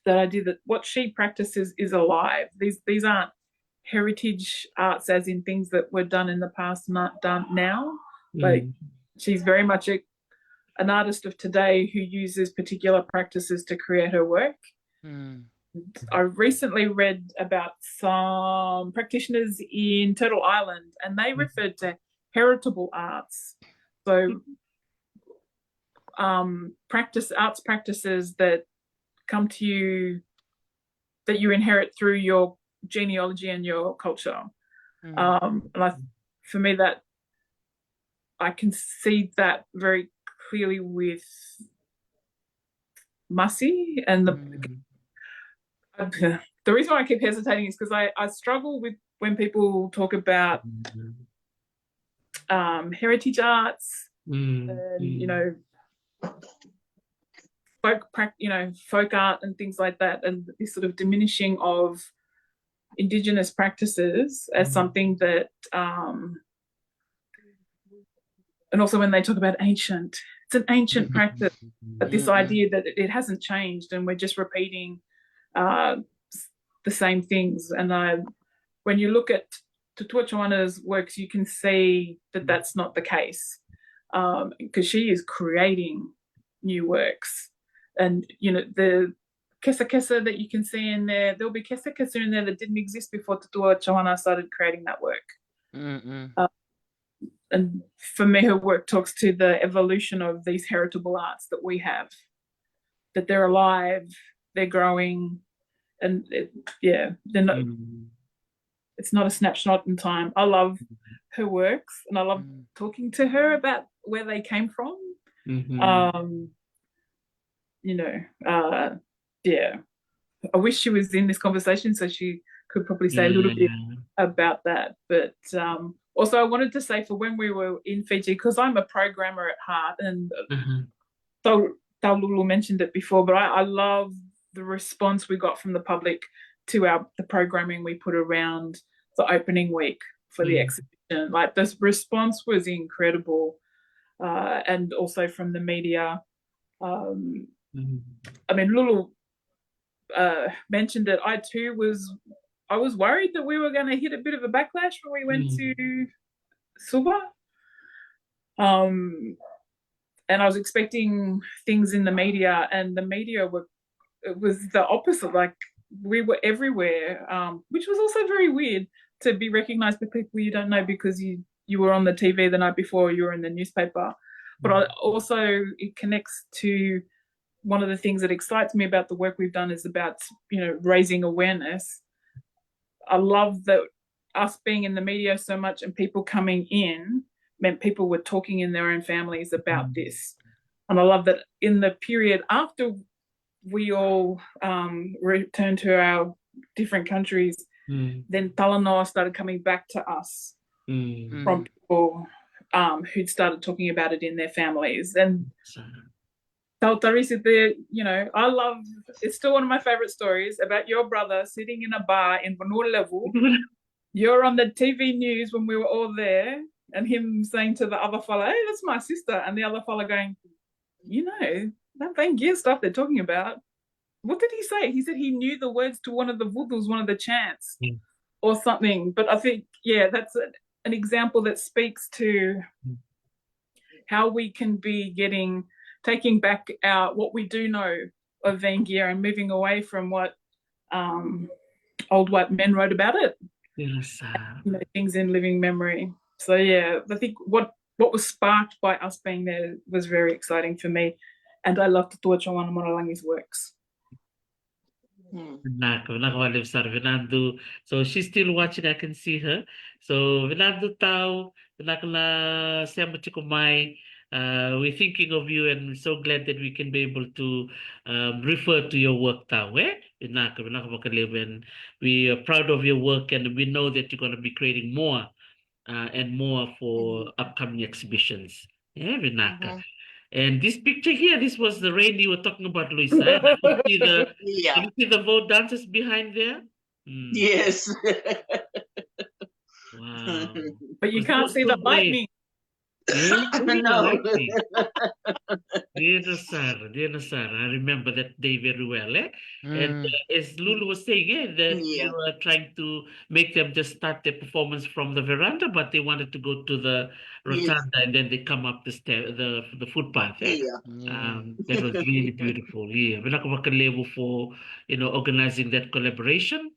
that I did, that what she practices is alive. These aren't heritage arts as in things that were done in the past, not done now. Like she's very much an artist of today who uses particular practices to create her work. I recently read about some practitioners in Turtle Island, and they referred to heritable arts. So arts practices that come to you, that you inherit through your genealogy and your culture. And for me, that I can see that very clearly with Mussy. And the reason why I keep hesitating is because I struggle with when people talk about heritage arts and folk art and things like that, and this sort of diminishing of Indigenous practices as something that and also when they talk about ancient, it's an ancient practice, but this idea that it hasn't changed and we're just repeating the same things. And when you look at Tutua Joanna's works, you can see that that's not the case, because she is creating new works. And, the kesa that you can see in there, there'll be kesa in there that didn't exist before Tutua Joanna started creating that work. And for me, her work talks to the evolution of these heritable arts that we have, that they're alive, they're growing, and they're not, it's not a snapshot in time. I love her works, and I love talking to her about where they came from. I wish she was in this conversation so she could probably say a little bit about that. But also I wanted to say, for when we were in Fiji, because I'm a programmer at heart, and so Talulu mentioned it before, but I love the response we got from the public to the programming we put around the opening week for the exhibition. Like, this response was incredible, and also from the media. I mean, Lulu mentioned that I too was worried that we were going to hit a bit of a backlash when we went to Suva. And I was expecting things in the media, and the media it was the opposite. Like, we were everywhere, which was also very weird to be recognized by people you don't know because you were on the TV the night before, you were in the newspaper. But also it connects to one of the things that excites me about the work we've done is about, raising awareness. I love that us being in the media so much and people coming in meant people were talking in their own families about this. And I love that in the period after we all returned to our different countries, then Talanoa started coming back to us from people who'd started talking about it in their families. And I love, it's still one of my favorite stories about your brother sitting in a bar in vakalevu. You're on the TV news when we were all there, and him saying to the other fella, "Hey, that's my sister," and the other fella going, that Veiqia stuff they're talking about. What did he say? He said he knew the words to one of the vudus, one of the chants, or something. But I think, that's an example that speaks to how we can be taking back what we do know of Veiqia and moving away from what old white men wrote about it. Things in living memory. So I think what was sparked by us being there was very exciting for me, and I love Tutua Chawana Moralangi's works. Vinando. So she's still watching. I can see her. So Vinando Tau, Vinakala Samachikumai. We're thinking of you, and we're so glad that we can be able to refer to your work, Tau. Vinaka Vakalevu, and we are proud of your work, and we know that you're going to be creating more and more for upcoming exhibitions. Vinaka. And this picture here, this was the rain you were talking about, Luisa. Can you see the boat dancers behind there? Yes. Wow. But you can't see the lightning. No. Dear Sir, I remember that day very well. And as Lulu was saying, that you were trying to make them just start their performance from the veranda, but they wanted to go to the rotunda and then they come up the footpath. That was really beautiful. Vinaka vakalevu for organizing that collaboration.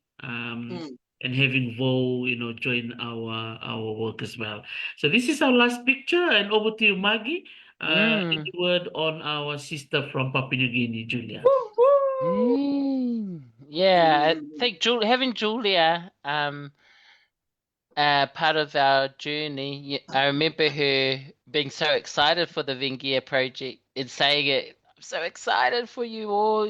And having Vo, join our work as well. So this is our last picture, and over to you, Maggie. Any word on our sister from Papua New Guinea, Julia? I think having Julia part of our journey, I remember her being so excited for the Veiqia project and saying it, "I'm so excited for you all,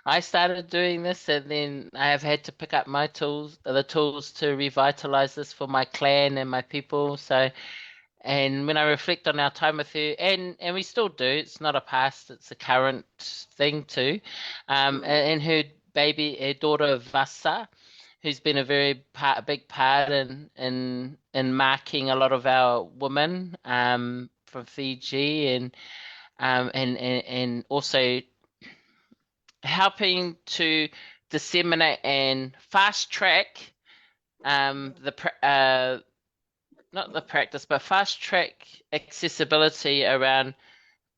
I started doing this, and then I have had to pick up the tools to revitalize this for my clan and my people." So, and when I reflect on our time with her, and we still do, it's not a past, it's a current thing too. And her daughter Vasa, who's been a big part in marking a lot of our women from Fiji, and also helping to disseminate and fast track not the practice, but fast track accessibility around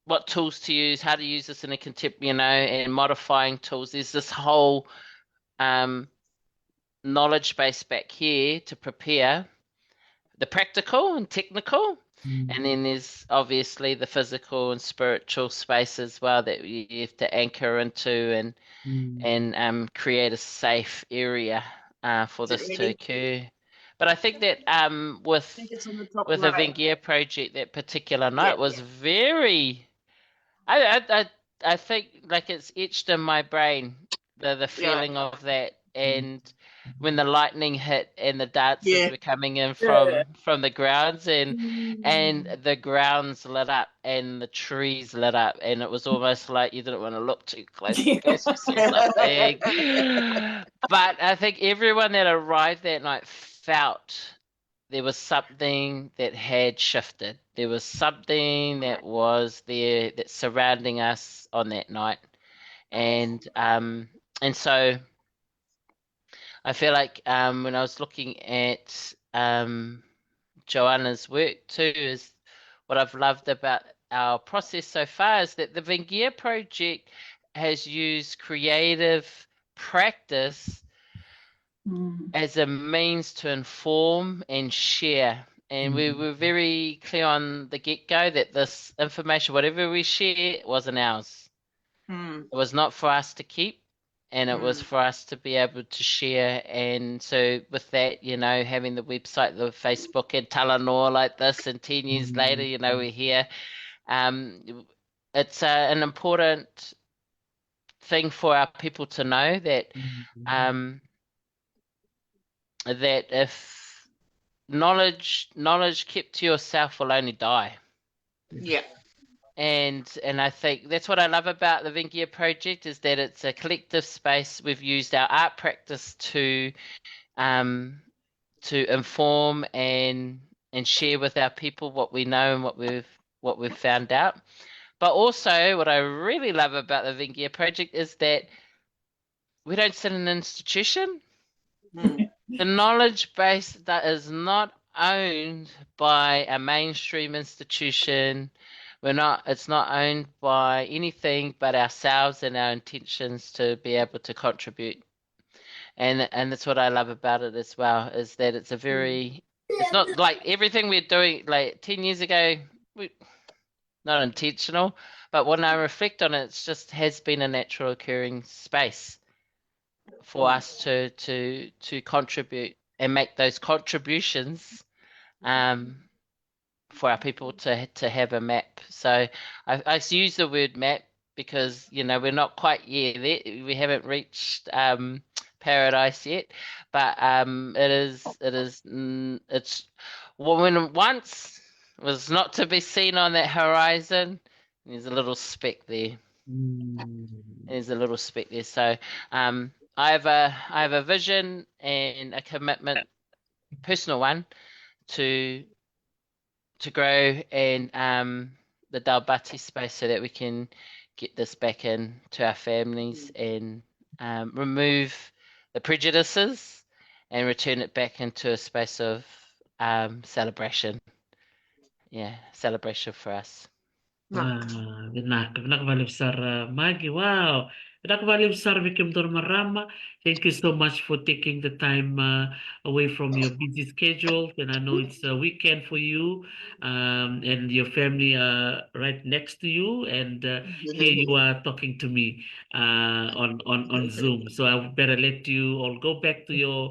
what tools to use, how to use this in a contemporary, and modifying tools. There's this whole knowledge base back here to prepare the practical and technical. And then there's obviously the physical and spiritual space as well that you have to anchor into and create a safe area for this to occur. But I think that with the Veiqia project, that particular night was very, I think like it's etched in my brain, the feeling of that. And when the lightning hit and the dancers were coming in from the grounds, and the grounds lit up and the trees lit up, and it was almost like you didn't want to look too close in case you see something. But I think everyone that arrived that night felt there was something that had shifted. There was something that was there that's surrounding us on that night. And so I feel like when I was looking at Joanna's work too, is what I've loved about our process so far is that the Veiqia project has used creative practice as a means to inform and share. And we were very clear on the get-go that this information, whatever we share, wasn't ours. It was not for us to keep, and it was for us to be able to share. And so with that, having the website, the Facebook, and Talanoa like this, and 10 years later, we're here. It's an important thing for our people to know that that if knowledge kept to yourself will only die. Yeah. And I think that's what I love about the Veiqia project, is that it's a collective space. We've used our art practice to inform and share with our people what we know and what we've found out. But also, what I really love about the Veiqia project is that we don't sit in an institution. The knowledge base that is not owned by a mainstream institution. It's not owned by anything but ourselves and our intentions to be able to contribute. And that's what I love about it as well, is that it's it's not like everything we're doing like 10 years ago, not intentional, but when I reflect on it, it just has been a natural occurring space for us to contribute and make those contributions for our people to have a map. So I use the word map because, we're not quite there. We haven't reached paradise yet, but it's when once was not to be seen on that horizon. There's a little speck there. There's a little speck there. So I have a vision and a commitment, personal one, to grow and the Dalbati space so that we can get this back in to our families and remove the prejudices and return it back into a space of celebration. Yeah, celebration for us. Wow, Vinaka besar Maggie. Wow, Vinaka besar Vikim Marama. Thank you so much for taking the time away from your busy schedule. And I know it's a weekend for you, and your family are right next to you. And here you are talking to me on Zoom. So I better let you all go back to your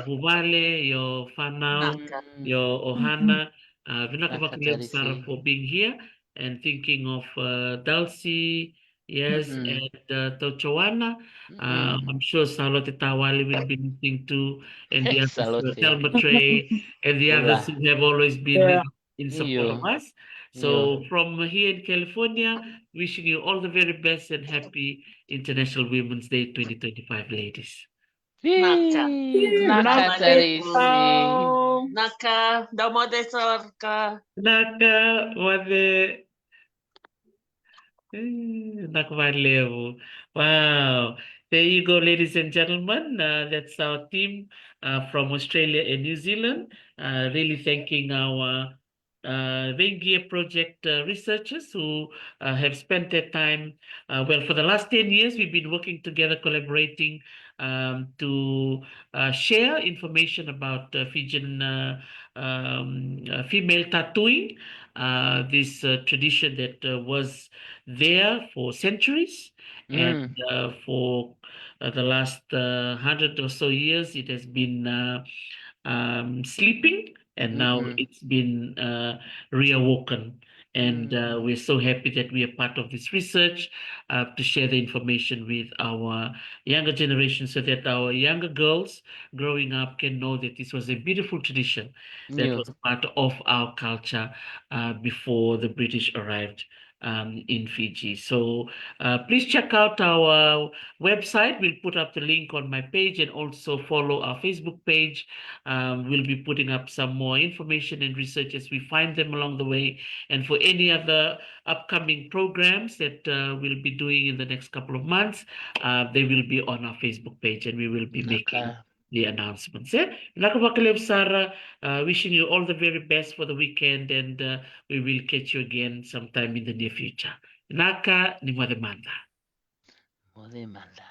Buvale, your Fanau, your Ohana. Vinaka besar for being here and thinking of Dulcie, yes, and Tochoana. I'm sure Charlotte Tawali will be listening to, and the others, Thelma Trey, and the others who have always been in support of us. So from here in California, wishing you all the very best and happy International Women's Day 2025, ladies. Naka. Naka Tarisi. Naka, Damodesorka. Naka, Wade. Nakvalevu. Wow. There you go, ladies and gentlemen. That's our team from Australia and New Zealand. Really thanking our Veiqia project researchers who have spent their time. Well, for the last 10 years, we've been working together, collaborating to share information about Fijian female tattooing, this tradition that was there for centuries, and for the last 100 or so years, it has been sleeping, and now it's been reawoken. And we're so happy that we are part of this research to share the information with our younger generation so that our younger girls growing up can know that this was a beautiful tradition that was part of our culture before the British arrived in Fiji. So please check out our website. We'll put up the link on my page, and also follow our Facebook page. We'll be putting up some more information and research as we find them along the way. And for any other upcoming programs that we'll be doing in the next couple of months, they will be on our Facebook page, and we will be making the announcements. Nakabakalev Sara, wishing you all the very best for the weekend, and we will catch you again sometime in the near future. Naka ni Mwademanda. Mwademanda.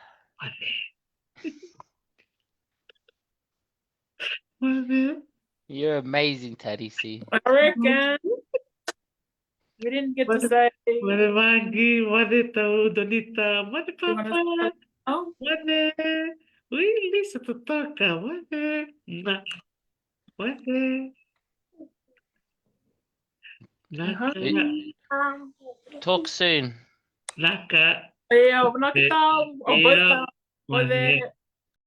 You're amazing, Tarisi. I reckon we didn't get to say. Mwane Magi, Mwane Tau, Donita, Mwane Papa, Mwane, Lisa Tutoka, Mwane, Mwane, Naka. Talk soon. Naka. E o nakatau, o Ia, boita, o Mane. le